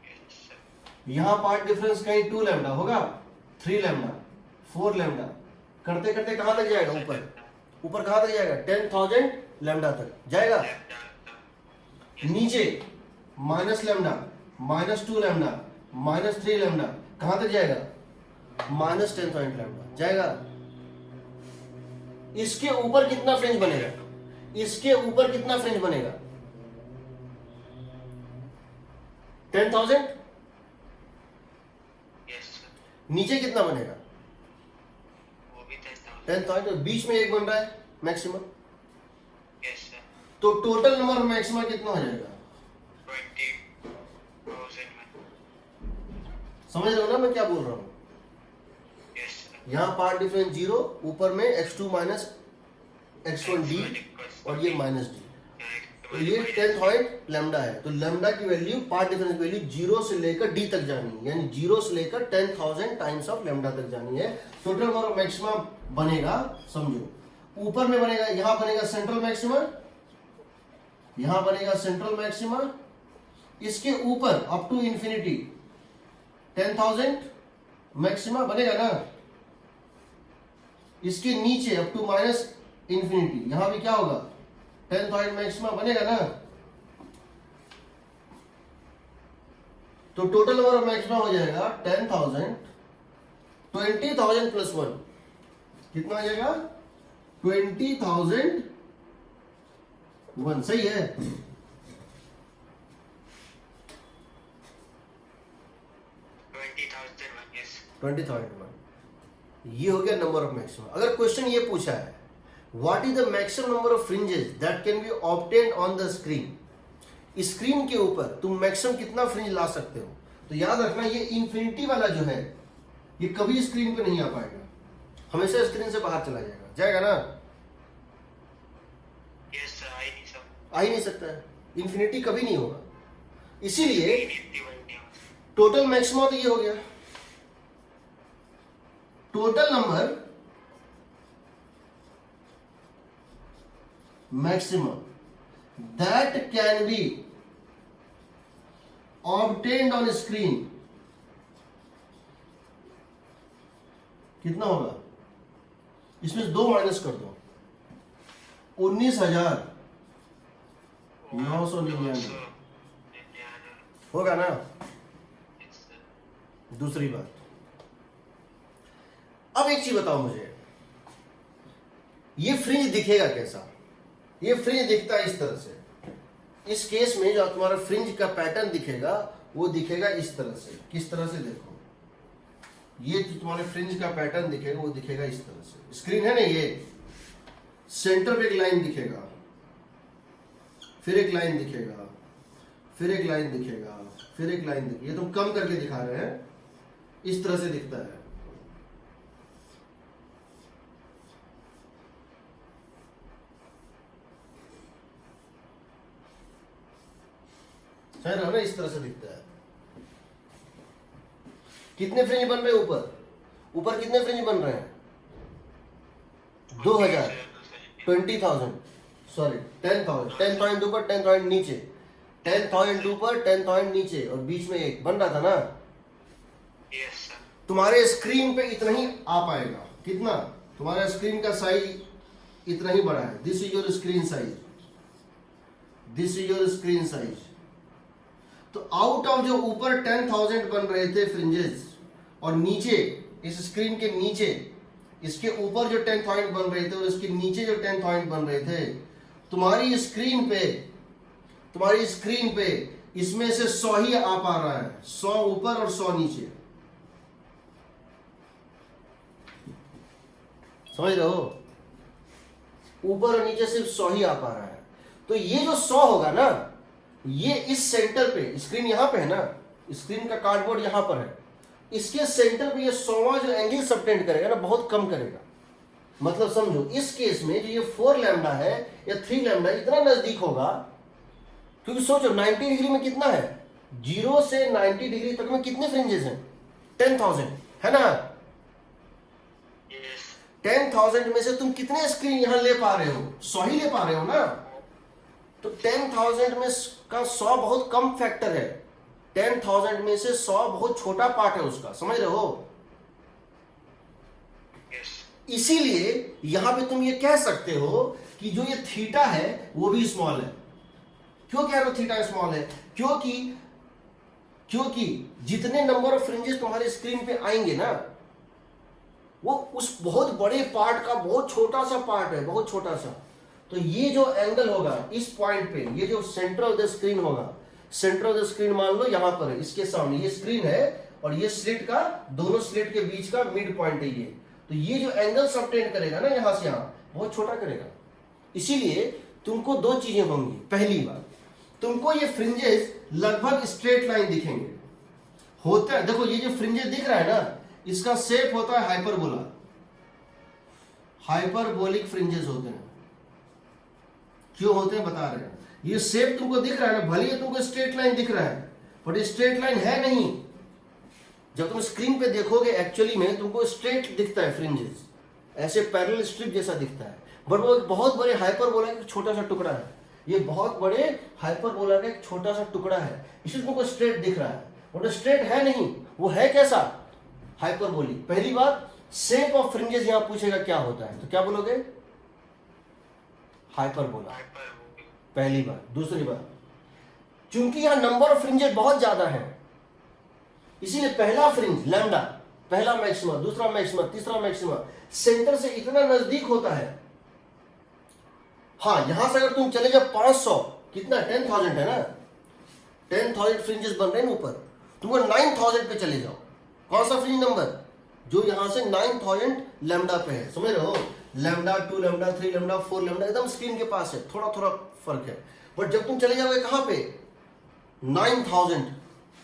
Yes, sir. यहां पार्ट डिफरेंस कहीं 2 लैम्डा होगा, 3 लैम्डा, 4 लैम्डा, करते करते कहां तक जाएगा? ऊपर, ऊपर कहां तक जाएगा? 10,000 लैम्डा तक जाएगा। लैम्डा नीचे minus lambda, minus 2 lambda, minus 3 lambda, कहां तक जाएगा? माइनस 10,000 लैम्डा जाएगा। इसके ऊपर कितना फ्रिंज बनेगा? इसके ऊपर कितना फ्रिंज बनेगा? 10,000। यस सर, नीचे कितना बनेगा? वो भी 10,000। 10,000। तो बीच में एक बन रहा है मैक्सिमम, यस सर, तो टोटल नंबर ऑफ मैक्सिमा कितना हो जाएगा? 20,000 में। समझ रहे हो ना मैं क्या बोल रहा हूं? यस सर, यहां पार्ट डिफरेंस 0, ऊपर में x2 माइनस x1 d, और ये माइनस d। तो ये 10,000 लैम्डा है। तो लैम्डा की वैल्यू, पार्ट डिफरेंस वैल्यू 0 से लेकर d तक जानी है, यानी 0 से लेकर 10,000 टाइम्स ऑफ लैम्डा तक जानी है। टोटल नंबर ऑफ मैक्सिमा बनेगा, समझो ऊपर में बनेगा, यहां बनेगा सेंट्रल मैक्सिमा, यहां बनेगा सेंट्रल मैक्सिमा, इसके ऊपर अप टू इंफिनिटी 10,000 मैक्सिमा बनेगा ना, इसके नीचे अप टू माइनस इंफिनिटी, यहां भी क्या होगा? 10,000 मैक्सिमा बनेगा ना। तो टोटल नंबर ऑफ मैक्सिमा हो जाएगा 10,000, 20,000 प्लस 1 कितना आ जाएगा? 20,001। सही है? 20,001। यस, 20,001। ये हो गया नंबर ऑफ मैक्सिमा। अगर क्वेश्चन ये पूछा है what is the maximum number of fringes that can be obtained on the screen, screen के ऊपर तुम मैक्सिमम कितना फ्रिंज ला सकते हो, तो याद रखना ये इंफिनिटी वाला जो है ये कभी स्क्रीन पे नहीं आ पाएगा, हमेशा स्क्रीन से बाहर चला जाएगा। जाएगा ना? यस सर, आई नहीं सब। आ ही नहीं सकता है, इंफिनिटी कभी नहीं होगा। इसीलिए इतनी बनती है। टोटल मैक्सिमा तो ये हो गया, total number maximum that can be obtained on screen कितना होगा? इसमें से 2 माइनस कर दो, 19,999 होगा ना। दूसरी बात, अब एक चीज बताओ मुझे, ये फ्रिंज दिखेगा कैसा? ये फ्रिंज दिखता है इस तरह से। इस केस में जो तुम्हारा फ्रिंज का पैटर्न दिखेगा वो दिखेगा इस तरह से। किस तरह से? देखो, ये जो तुम्हारे फ्रिंज का पैटर्न दिखेगा वो दिखेगा इस तरह से। स्क्रीन है ना, ये सेंटर पे एक लाइन दिखेगा, फिर एक लाइन दिखेगा, फिर एक लाइन दिखेगा, फिर एक लाइन दिखेगी। ये तुम कम करके दिखा रहे हैं, इस तरह से दिखता है। है ना, इस तरह से दिखता है। कितने फ्रिंज बन रहे हैं ऊपर? ऊपर कितने फ्रिंज बन रहे हैं? 2000, 20,000, सॉरी 10,000। 10,000 ऊपर, 10,000 नीचे, 10,000 ऊपर, 10,000 नीचे, और बीच में एक बन रहा था ना। Yes sir. तुम्हारे स्क्रीन पे इतना ही आ पाएगा। कितना? तुम्हारा स्क्रीन का साइज इतना ही बड़ा है। This is your screen size, this is your screen size. तो आउट ऑफ जो ऊपर 10,000 बन रहे थे फ्रिंजेस, और नीचे इस स्क्रीन के नीचे इसके ऊपर जो 10,000 बन रहे थे और इसके नीचे जो 10,000 बन रहे थे, तुम्हारी स्क्रीन पे इसमें से 100 ही आ पा रहा है। 100 ऊपर और 100 नीचे। समझ रहे हो? ऊपर और नीचे सिर्फ 100 ही आ पा रहा है। तो ये जो 100 होगा ना, ये इस सेंटर पे, स्क्रीन यहां पे है ना, स्क्रीन का कार्डबोर्ड यहां पर है, इसके सेंटर पे ये 100वां जो एंगल सबटेंड करेगा ना, बहुत कम करेगा। मतलब समझो, इस केस में जो ये 4 लैम्डा है या 3 लैम्डा इतना नजदीक होगा, क्योंकि सोचो 90 डिग्री में कितना है, 0 से 90 डिग्री तक में कितने फ्रिंजेस हैं? 10,000 है ना। 10,000 में से तुम कितने स्क्रीन यहां ले पा रहे हो? 100 ही ले पा रहे हो ना। तो 10,000 में का 100 बहुत कम फैक्टर है। 10,000 में से 100 बहुत छोटा पार्ट है उसका। समझ रहे हो? इसीलिए यहां पे तुम ये कह सकते हो कि जो ये थीटा है वो भी स्मॉल है। क्यों कह रहे हो थीटा स्मॉल है? क्योंकि जितने नंबर ऑफ फ्रिंजेस तुम्हारे स्क्रीन पे आएंगे ना, वो उस बहुत बड़े पार्ट का बहुत छोटा सा पार्ट है, बहुत छोटा सा। तो ये जो एंगल होगा इस पॉइंट पे, ये जो सेंटर ऑफ द स्क्रीन होगा, सेंटर ऑफ द स्क्रीन मान लो यहां पर है, इसके सामने ये स्क्रीन है और ये स्लिट का, दोनों स्लिट के बीच का मिड पॉइंट है ये। तो ये जो एंगल सबटेंड करेगा ना यहां से यहां, बहुत छोटा करेगा। इसीलिए तुमको 2 चीजें होंगी। पहली बात, तुमको ये फ्रिंजेस लगभग स्ट्रेट लाइन दिखेंगे। होता है, देखो ये जो फ्रिंजेस दिख रहा है ना, इसका शेप होता है हाइपरबोला। हाइपरबोलिक फ्रिंजेस होते हैं। क्यों होते हैं बता रहे हैं। ये शेप तुमको दिख रहा है ना, भले ही तुमको स्ट्रेट लाइन दिख रहा है, बट स्ट्रेट लाइन है नहीं। जब तुम स्क्रीन पे देखोगे एक्चुअली में तुमको स्ट्रेट दिखता है फ्रिंजेस, ऐसे पैरेलल स्ट्रिप जैसा दिखता है, बट वो एक बहुत बड़े हाइपरबोला का एक छोटा सा टुकड़ा है। ये बहुत बड़े हाइपरबोला का एक छोटा सा टुकड़ा है, इसलिए तुमको स्ट्रेट दिख रहा है, बट स्ट्रेट है नहीं। वो है कैसा? हाइपरबोलिक। पहली बात, शेप ऑफ फ्रिंजेस यहां पूछेगा क्या होता है, तो क्या बोलोगे? हाइपरबोला, पहली बात। दूसरी बात, चूंकि यहां नंबर ऑफ फ्रिंजेस बहुत ज्यादा है, इसीलिए पहला फ्रिंज लैम्डा, पहला मैक्सिमा, दूसरा मैक्सिमा, तीसरा मैक्सिमा सेंटर से इतना नजदीक होता है। हाँ, यहां से अगर तुम चले जाओ 500, कितना 10,000 है ना, 10,000 फ्रिंजेस बन रहे हैं ऊपर, तुमको 9,000 पे चले जाओ। कौन सा फ्रिंज नंबर? जो यहां से 9,000 लैम्डा पे है। समझ रहे हो? लैम्डा 2 लैम्डा 3 लैम्डा 4 लैम्डा एकदम स्क्रीन के पास है, थोड़ा थोड़ा फर्क है। बट जब तुम चले जाओगे कहां पे? 9,000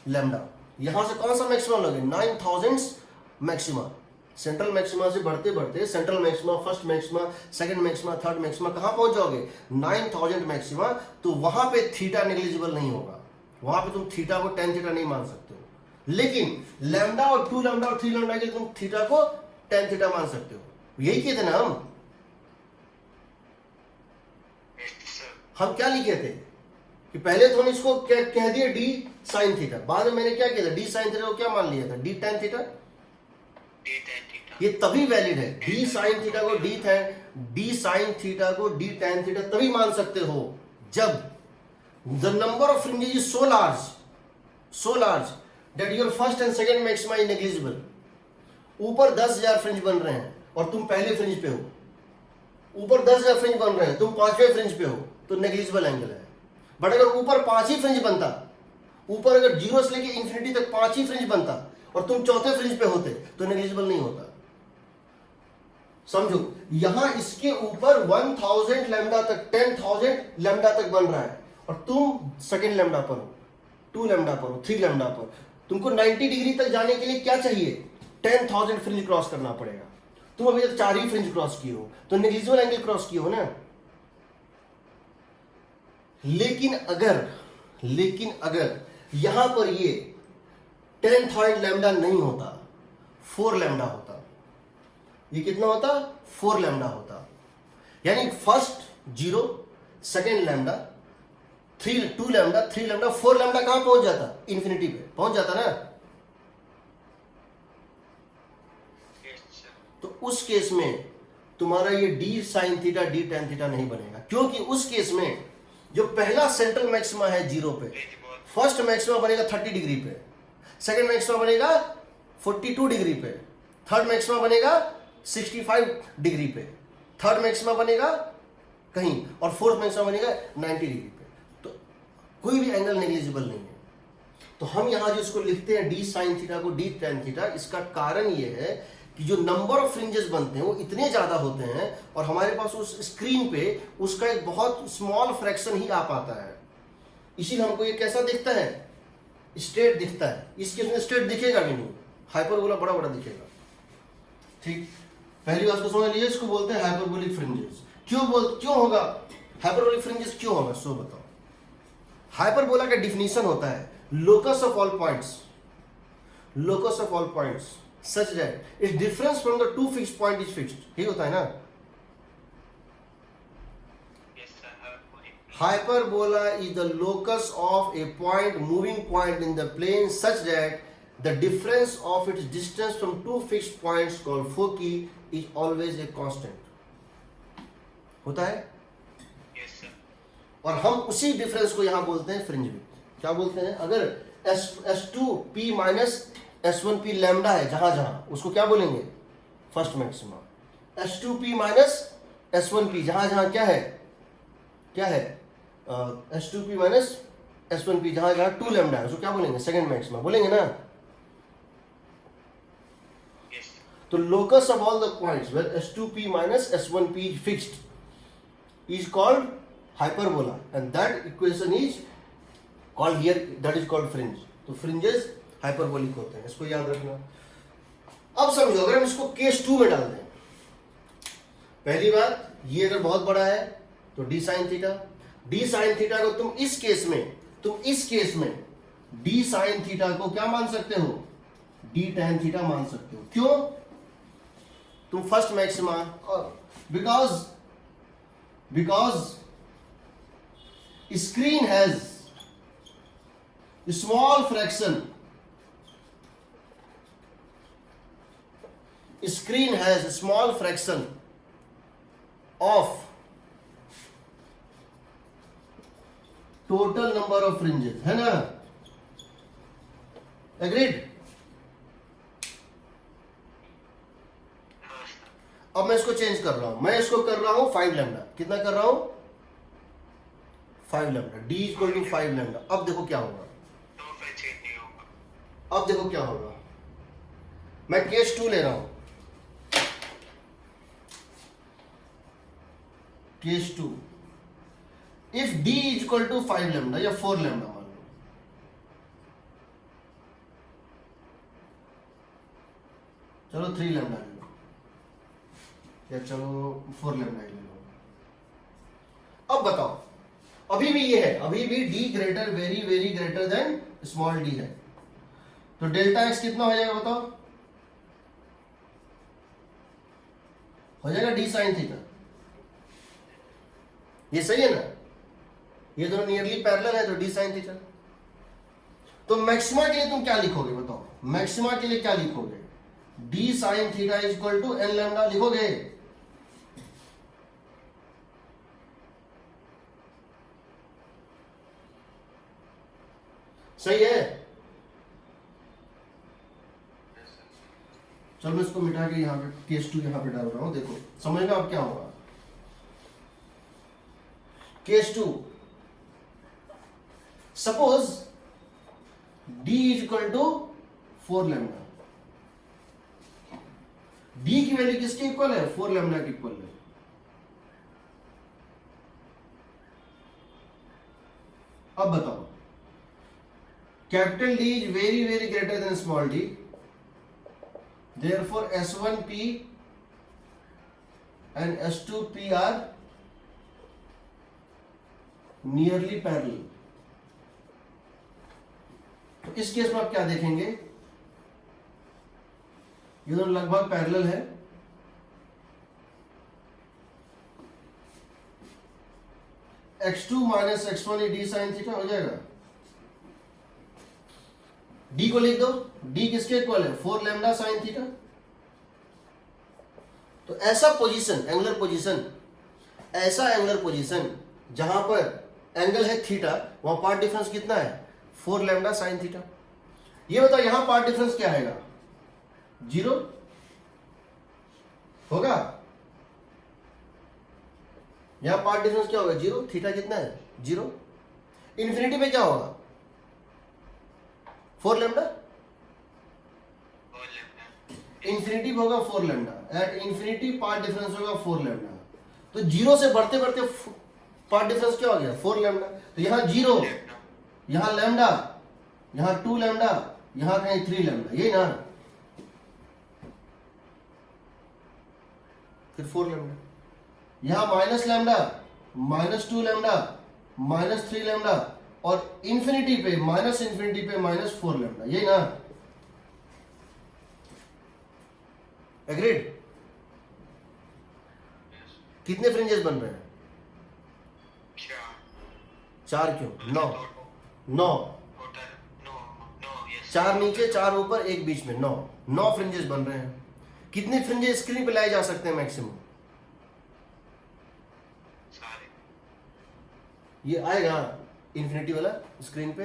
लैम्डा, यहां से कौन सा मैक्सिमा लोगे? 9,000 मैक्सिमा। सेंट्रल मैक्सिमा से बढ़ते बढ़ते central maxima, first maxima, second maxima, third maxima, कहां पहुंच जाओगे? 9,000 मैक्सिमा। तो वहां पे थीटा नेग्लिजिबल नहीं होगा, वहां पे तुम थीटा को tan थीटा नहीं मान सकते हो। लेकिन लैम्डा और 2 लैम्डा और 3 लैम्डा के तुम थीटा को tan थीटा मान सकते हो। यही किए थे ना हम हम क्या लिखे थे कि पहले तो हम इसको कह दिए d sin थीटा, बाद में मैंने क्या किया था, d sin थीटा को क्या मान लिया था, d tan थीटा। ये तभी वैलिड है, d sin थीटा को d sin थीटा को d tan थीटा तभी मान सकते हो जब the number of fringes is so large that your first and second maxima is negligible। ऊपर 10,000 फ्रिंज बन रहे हैं और तुम पहले फ्रिंज पे हो, ऊपर 10,000 फ्रिंज बन रहे हैं, तुम पांचवें फ्रिंज पे हो, तो नेग्लिजिबल एंगल है। बट अगर ऊपर 5 ही फ्रिंज बनता, ऊपर अगर 0 से लेके इंफिनिटी तक 5 ही फ्रिंज बनता और तुम चौथे फ्रिंज पे होते तो नेग्लिजिबल नहीं होता। समझो, यहां इसके ऊपर 1000 लैम्डा तक 10,000 लैम्डा तक बन रहा है और तुम सेकेंड लैम्डा पर हो, 2 लैम्डा पर हो, 3 लैम्डा पर। तुमको 90 डिग्री तक जाने के लिए क्या चाहिए, 10,000 फ्रिंज क्रॉस करना पड़ेगा। तुम अभी तक 4 ही फ्रिंज क्रॉस किए हो तो नेग्लिजिबल एंगल क्रॉस किए हो ना। लेकिन अगर यहां पर ये 10,000 लैम्डा नहीं होता, 4 लैम्डा होता, ये कितना होता, 4 लैम्डा होता। यानी first 0, second lambda, 2 lambda, 3 lambda, 4 lambda कहां पहुंच जाता, इंफिनिटी पे पहुंच जाता ना। तो उस केस में तुम्हारा ये d sin theta d tan theta नहीं बनेगा, क्योंकि उस केस में जो पहला सेंट्रल मैक्सिमा है 0 पे, फर्स्ट मैक्सिमा बनेगा 30 डिग्री पे, सेकंड मैक्सिमा बनेगा 42 डिग्री पे, थर्ड मैक्सिमा बनेगा 65 डिग्री पे, थर्ड मैक्सिमा बनेगा कहीं और फोर्थ मैक्सिमा बनेगा 90 डिग्री पे। तो कोई भी एंगल नेग्लिजिबल नहीं है। तो हम यहां जो इसको लिखते हैं d sin थीटा को d tan थीटा, इसका कारण ये है कि जो नंबर ऑफ फ्रिंजेस बनते हैं वो इतने ज्यादा होते हैं और हमारे पास उस स्क्रीन पे उसका एक बहुत स्मॉल फ्रैक्शन ही आ पाता है। इसीलिए हमको ये कैसा दिखता है, स्ट्रेट दिखता है। इस केस में स्ट्रेट दिखेगा भी नहीं, हाइपरबोला बड़ा बड़ा दिखेगा। ठीक, पहली बात को समझ लीजिए, इसको बोलते हैं हाइपरबोलिक फ्रिंजेस। क्यों होगा हाइपरबोलिक फ्रिंजेस, क्यों होगा, सो बताओ। हाइपरबोला का डिफिनीशन होता है locus of all points, locus of all points such that its difference from the two fixed point is fixed। यही होता है ना। Hyperbola is the locus of a point, moving point in the plane such that the difference of its distance from two fixed points called foci is always a constant। होता है। yes, sir। और हम उसी difference को यहां बोलते हैं fringe width. क्या बोलते हैं, अगर S2P माइनस S1P लैम्डा है जहां उसको क्या बोलेंगे, first maxima. S2P minus S1P जहां क्या है S2P माइनस S1P जहां 2 लैम्डा है, उसको क्या बोलेंगे, सेकंड मैक्सिमा बोलेंगे ना। yes, तो locus of all the points where S2P minus S1P is fixed is called hyperbola and that equation is called here, that is called fringe। तो fringes hyperbolic होते हैं, इसको याद रखना। अब समझो, अगर हम इसको केस 2 में डाल दें, पहली बात ये अगर बहुत बड़ा है तो d sin theta, d sin theta को तुम इस केस में d sin थीटा को क्या मान सकते हो, d tan थीटा मान सकते हो। क्यों, तुम first maxima, because screen has small fraction, screen has a small fraction of total number of fringes, है ना, agreed। अब मैं इसको चेंज कर रहा हूं, मैं इसको कर रहा हूं 5 लैम्डा। कितना कर रहा हूं, 5 lambda, d equal to 5 lambda. अब देखो क्या होगा, तो फिर चेंज नहीं होगा। अब देखो क्या होगा, मैं केस 2 ले रहा हूं, case 2। If d is equal to 5 lambda या 4 लैम्डा मान लो, चलो 3 लैम्डा ले लो या चलो 4 लैम्डा ले लो। अब बताओ, अभी भी ये है, अभी भी d greater, very very greater than small d है, तो डेल्टा x कितना हो जाएगा बताओ, हो जाएगा डी साइन थीटा। ये सही है ना, ये दोनों नियरली पैरेलल है तो डी साइन थीटा। तो मैक्सिमा के लिए तुम क्या लिखोगे बताओ, मैक्सिमा के लिए क्या लिखोगे, D sine theta is equal to N lambda लिखोगे। सही है। चलो मैं इसको मिटा के यहाँ पे केस 2 यहाँ पे डाल रहा हूं, देखो समझना अब क्या होगा। Case 2, suppose d is equal to 4 lambda. d की वैल्यू किसके इक्वल है, 4 लैम्डा के इक्वल है। अब बताओ, capital D is very very greater than small d, therefore S1p and S2p are nearly parallel। तो इस केस में आप क्या देखेंगे, ये दोनों लगभग पैरेलल है। x2 minus x1 D sine theta हो जाएगा। d को लिख दो, d किसके इक्वल है, 4 लैम्डा साइन थीटा। तो ऐसा पोजीशन, एंगुलर पोजीशन, ऐसा एंगुलर पोजीशन जहां पर एंगल है थीटा, वहां पार्ट डिफरेंस कितना है, 4 लैम्डा साइन थीटा। ये बताओ यहां पार्ट डिफरेंस क्या आएगा, 0 होगा। यहां पार्ट डिफरेंस क्या होगा, 0। थीटा कितना है, 0। इन्फिनिटी में क्या होगा, 4 लैम्डा। इन्फिनिटी में होगा 4 lambda. At infinity path difference होगा 4 लैम्डा। तो 0 से बढ़ते बढ़ते पार्ट डिफरेंस क्या हो गया, 4 लैम्डा। तो यहां 0, यहां लैम्डा, यहां 2 लैम्डा, यहां कहीं 3 लैम्डा, यही ना। फिर 4 लैम्डा, यहां minus lambda, minus 2 lambda, minus 3 lambda, और इंफिनिटी पे, माइनस इंफिनिटी पे माइनस 4 लैम्डा, यही ना। एग्रीड। कितने फ्रिंजेस बन रहे हैं, 4 क्यों, 9 4 नीचे 4 ऊपर 1 बीच में, 9 फ्रिंजेस बन रहे हैं। कितने फ्रिंजेस स्क्रीन पे लाए जा सकते हैं मैक्सिमम, ये आएगा इंफिनिटी वाला स्क्रीन पे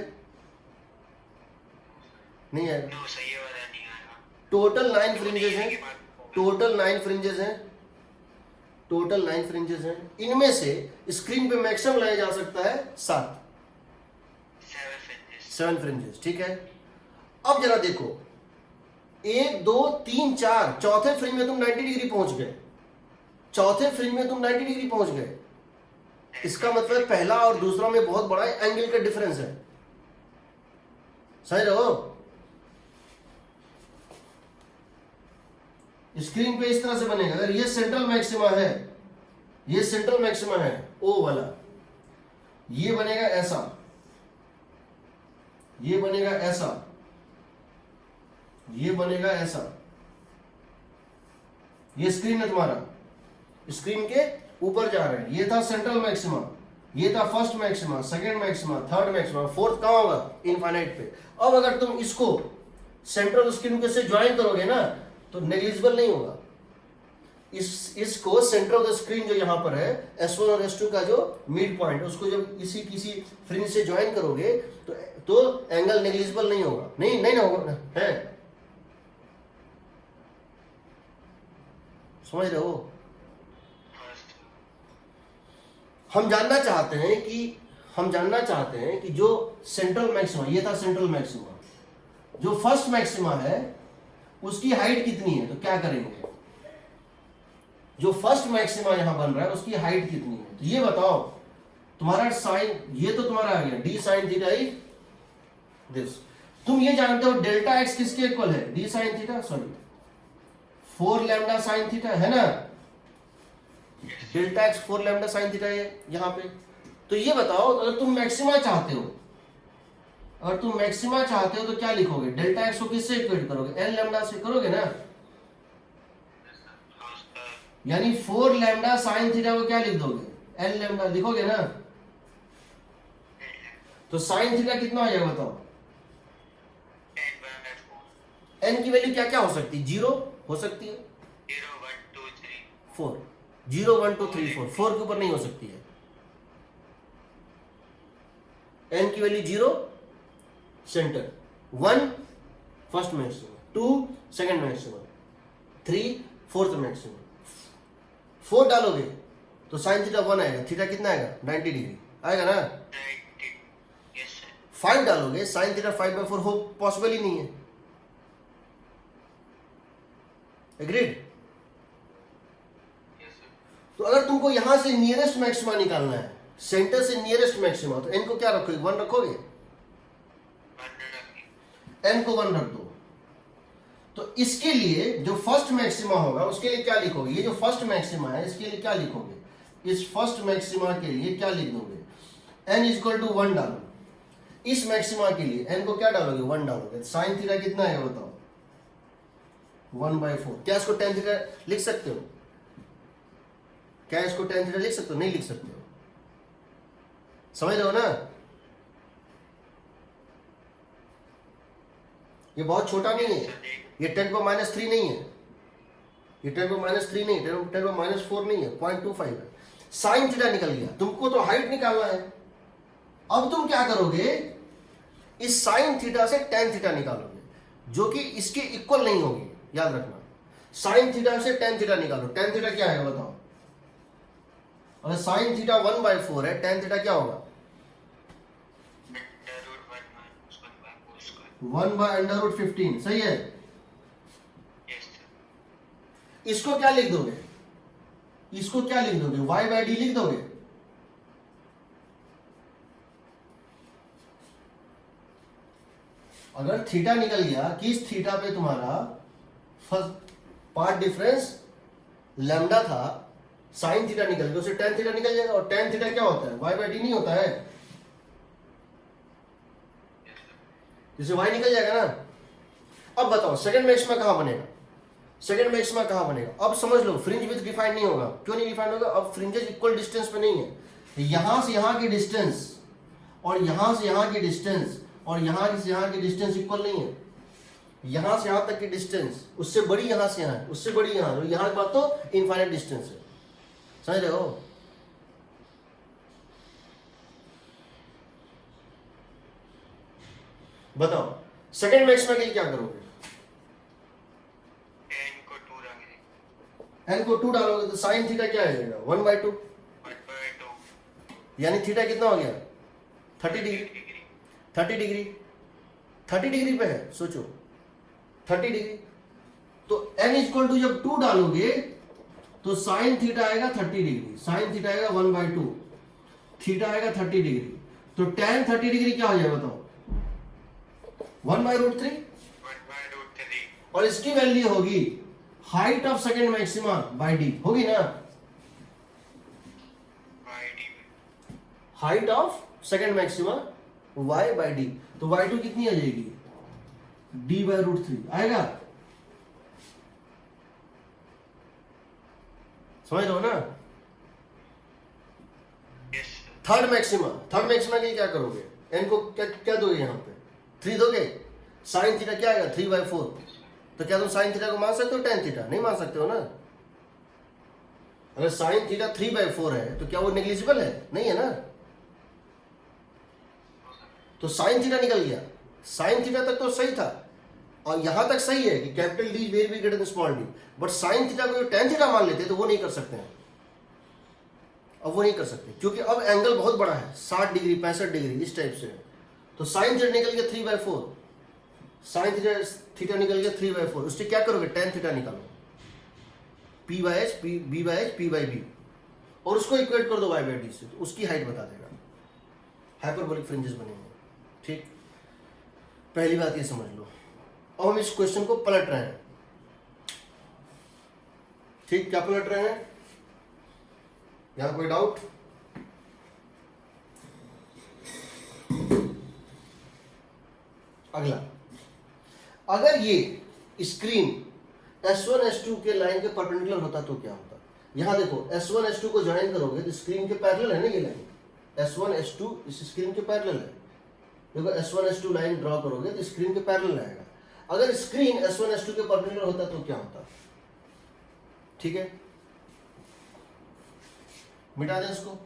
नहीं आएगा। टोटल 9 फ्रिंजेस हैं, टोटल 9 फ्रिंजेस हैं, टोटल 9 फ्रिंजेस हैं। इनमें से स्क्रीन पे मैक्सिमम लाया जा सकता है 7 फ्रिंजेस, ठीक है। अब जरा देखो, 1 2 3 4, चौथे फ्रिंज में तुम 90 डिग्री पहुंच गए, चौथे फ्रिंज में तुम 90 डिग्री पहुंच गए। इसका मतलब पहला और दूसरा में बहुत बड़ा एंगल का डिफरेंस है। सही रहो। स्क्रीन पे इस तरह से बनेगा, अगर ये सेंट्रल मैक्सिमा है, ये सेंट्रल मैक्सिमा है ओ वाला, ये बनेगा ऐसा, ये बनेगा ऐसा, ये बनेगा ऐसा। ये स्क्रीन है तुम्हारा, स्क्रीन के ऊपर जा रहे हैं। ये था सेंट्रल मैक्सिमा, ये था first maxima, second maxima, third maxima, fourth कहां होगा, इनफाइनाइट पे। अब अगर तुम इसको सेंट्रल स्क्रीन से ज्वाइन करोगे ना तो नेग्लिजिबल नहीं होगा। इसको सेंटर ऑफ द स्क्रीन जो यहां पर है, S1 और S2 का जो मिड पॉइंट, उसको जब किसी फ्रिंज से ज्वाइन करोगे तो एंगल नेग्लिजिबल नहीं होगा, नहीं ना होगा है। समझ रहे हो। हम जानना चाहते हैं कि जो सेंट्रल मैक्सिमा, ये था सेंट्रल मैक्सिमा, जो फर्स्ट मैक्सिमा है उसकी हाइट कितनी है। तो क्या करेंगे, जो फर्स्ट मैक्सिमा यहां बन रहा है उसकी हाइट कितनी है। तो ये बताओ, तुम्हारा साइन, ये तो तुम्हारा आ गया D sine theta is this. तुम ये जानते हो डेल्टा एक्स किसके इक्वल है, D sine theta, sorry 4 lambda sine theta है ना। Delta x 4 lambda sine theta है यहां पे। तो ये बताओ, अगर तुम मैक्सिमा चाहते हो, अगर तुम मैक्सिमा चाहते हो तो क्या लिखोगे, डेल्टा एक्स को किससे इक्वेट करोगे, एन लैम्डा से करोगे ना। यानी 4 लैम्डा साइन थीटा को क्या लिख दोगे, एल लैम्डा लिखोगे ना। तो साइन थीटा कितना आ जाएगा बताओ। 10/4 एन की वैल्यू क्या क्या हो सकती है, 0 हो सकती है, 0 1 2 3 4 0 1 2 3 4 4 के ऊपर नहीं हो सकती है। एन की value 0 centre, 1 first maximum, 2 second maximum, 3 fourth maximum. 4 डालोगे तो साइन थीटा 1 आएगा, थीटा कितना आएगा 90 डिग्री आएगा ना। 90 यस सर 5 डालोगे साइन थीटा 5/4 हो पॉसिबल ही नहीं है। एग्रीड। यस सर तो अगर तुमको यहां से नियरेस्ट मैक्सिमा निकालना है, सेंटर से नियरेस्ट मैक्सिमा, तो एन को क्या रखोगे, 1 रखोगे, 100 रखिए एन को 1 रख दो। तो इसके लिए जो फर्स्ट मैक्सिमा होगा उसके लिए क्या लिखोगे, ये जो फर्स्ट मैक्सिमा है इसके लिए क्या लिखोगे, इस फर्स्ट मैक्सिमा के लिए क्या लिख दोगे, n इक्वल टू 1 डालो। इस मैक्सिमा के लिए n को क्या डालोगे, 1 डालोगे। साइन थीटा कितना है बताओ, 1/4। क्या इसको tan थीटा लिख सकते हो, क्या इसको tan थीटा लिख सकते हो, नहीं लिख सकते हो, समझ रहे हो ना। ये बहुत छोटा नहीं है, ये 10⁻³ नहीं है, ये 10⁻³ नहीं है, 10⁻⁴ नहीं है, 0.25 है। साइन थीटा निकल गया, तुमको तो हाइट निकालना है। अब तुम क्या करोगे, इस साइन थीटा से tan थीटा निकालोगे, जो कि इसके इक्वल नहीं होगी, याद रखना। साइन थीटा से tan थीटा निकालो, tan थीटा क्या है बताओ। अगर साइन थीटा 1/4 है, tan थीटा क्या होगा, 1/√15। सही है। यस सर इसको क्या लिख दोगे, इसको क्या लिख दोगे, y/d लिख दोगे। अगर थीटा निकल गया, किस थीटा पे तुम्हारा फर्स्ट पार्ट डिफरेंस लैम्डा था, साइन थीटा निकल गया, उससे tan थीटा निकल जाएगा। और tan थीटा क्या होता है, y/d नहीं होता है, जिससे y निकल जाएगा ना। अब बताओ सेकंड मैक्सिमा कहां बनेगा, सेकंड मैक्सिमा कहां बनेगा। अब समझ लो, फ्रिंज विड्थ डिफाइन नहीं होगा। क्यों नहीं डिफाइन होगा, अब फ्रिंजेस इक्वल डिस्टेंस पे नहीं है। यहां से यहां की डिस्टेंस और यहां से यहां की डिस्टेंस और यहां से यहां की डिस्टेंस इक्वल नहीं है। यहां से यहां तक की डिस्टेंस उससे बड़ी यहां से यहां है, उससे बड़ी यहां है, यहां के बाद तो इनफाइनाइट डिस्टेंस है। समझ रहे हो। बताओ सेकंड मैक्सिमा के लिए क्या करोगे, n को 2 रख दें n को 2 डालोगे तो साइन थीटा क्या आ जाएगा, 1/2। 1/2 यानी थीटा कितना हो गया, 30 डिग्री। डिग्री 30 डिग्री 30 डिग्री पे है, सोचो 30 डिग्री। तो n इक्वल टू जब 2 डालोगे तो साइन थीटा आएगा 30 डिग्री, साइन थीटा आएगा 1/2, थीटा आएगा 30 डिग्री। तो tan 30 डिग्री क्या हो जाएगा बताओ, 1/√3। 1/√3 और इसकी वैल्यू होगी height of second maxima by d, होगी ना। y/d height of second maxima y/d, तो y2 कितनी आ जाएगी, d/√3 आएगा। समझ रहे हो ना। यस थर्ड मैक्सिमा के लिए क्या करोगे, n को क्या क्या दोगे, यहाँ पे 3 दोगे। साइन थीटा क्या आएगा, 3/4। तो क्या तुम साइन थीटा को मान सकते हो tan थीटा, नहीं मान सकते हो ना। अगर साइन थीटा 3/4 है तो क्या वो नेग्लिजिबल है, नहीं है ना। तो साइन थीटा निकल गया, साइन थीटा तक तो सही था और यहां तक सही है कि capital D very be greater than small D, but sine theta को tan थीटा मान लेते तो वो नहीं कर सकते हैं। अब वो नहीं कर सकते क्योंकि अब एंगल बहुत बड़ा है, 60 डिग्री 65 डिग्री इस टाइप से। तो साइन थीटा निकल गया 3/4, साइन थीटा निकल गया 3/4। उससे क्या करोगे, tan थीटा निकालो, p/h b/h p/b, और उसको इक्वेट कर दो y/d से, तो उसकी हाइट बता देगा, हाइपरबोलिक फ्रिंजेस बनेंगे। ठीक, पहली बात ये समझ लो। अब हम इस क्वेश्चन को पलट रहे हैं। ठीक, क्या पलट रहे हैं, यहां कोई डाउट। अगला, अगर ये स्क्रीन S1 S2 के लाइन के परपेंडिकुलर होता तो क्या होता। यहां देखो S1 S2 को ज्वाइन करोगे तो स्क्रीन के पैरेलल है ना ये लाइन, S1 S2 इस स्क्रीन के पैरेलल है। देखो S1 S2 लाइन ड्रॉ करोगे तो स्क्रीन के पैरेलल आएगा। अगर स्क्रीन S1 S2 के परपेंडिकुलर होता तो क्या होता? ठीक है, मिटा दें इसको।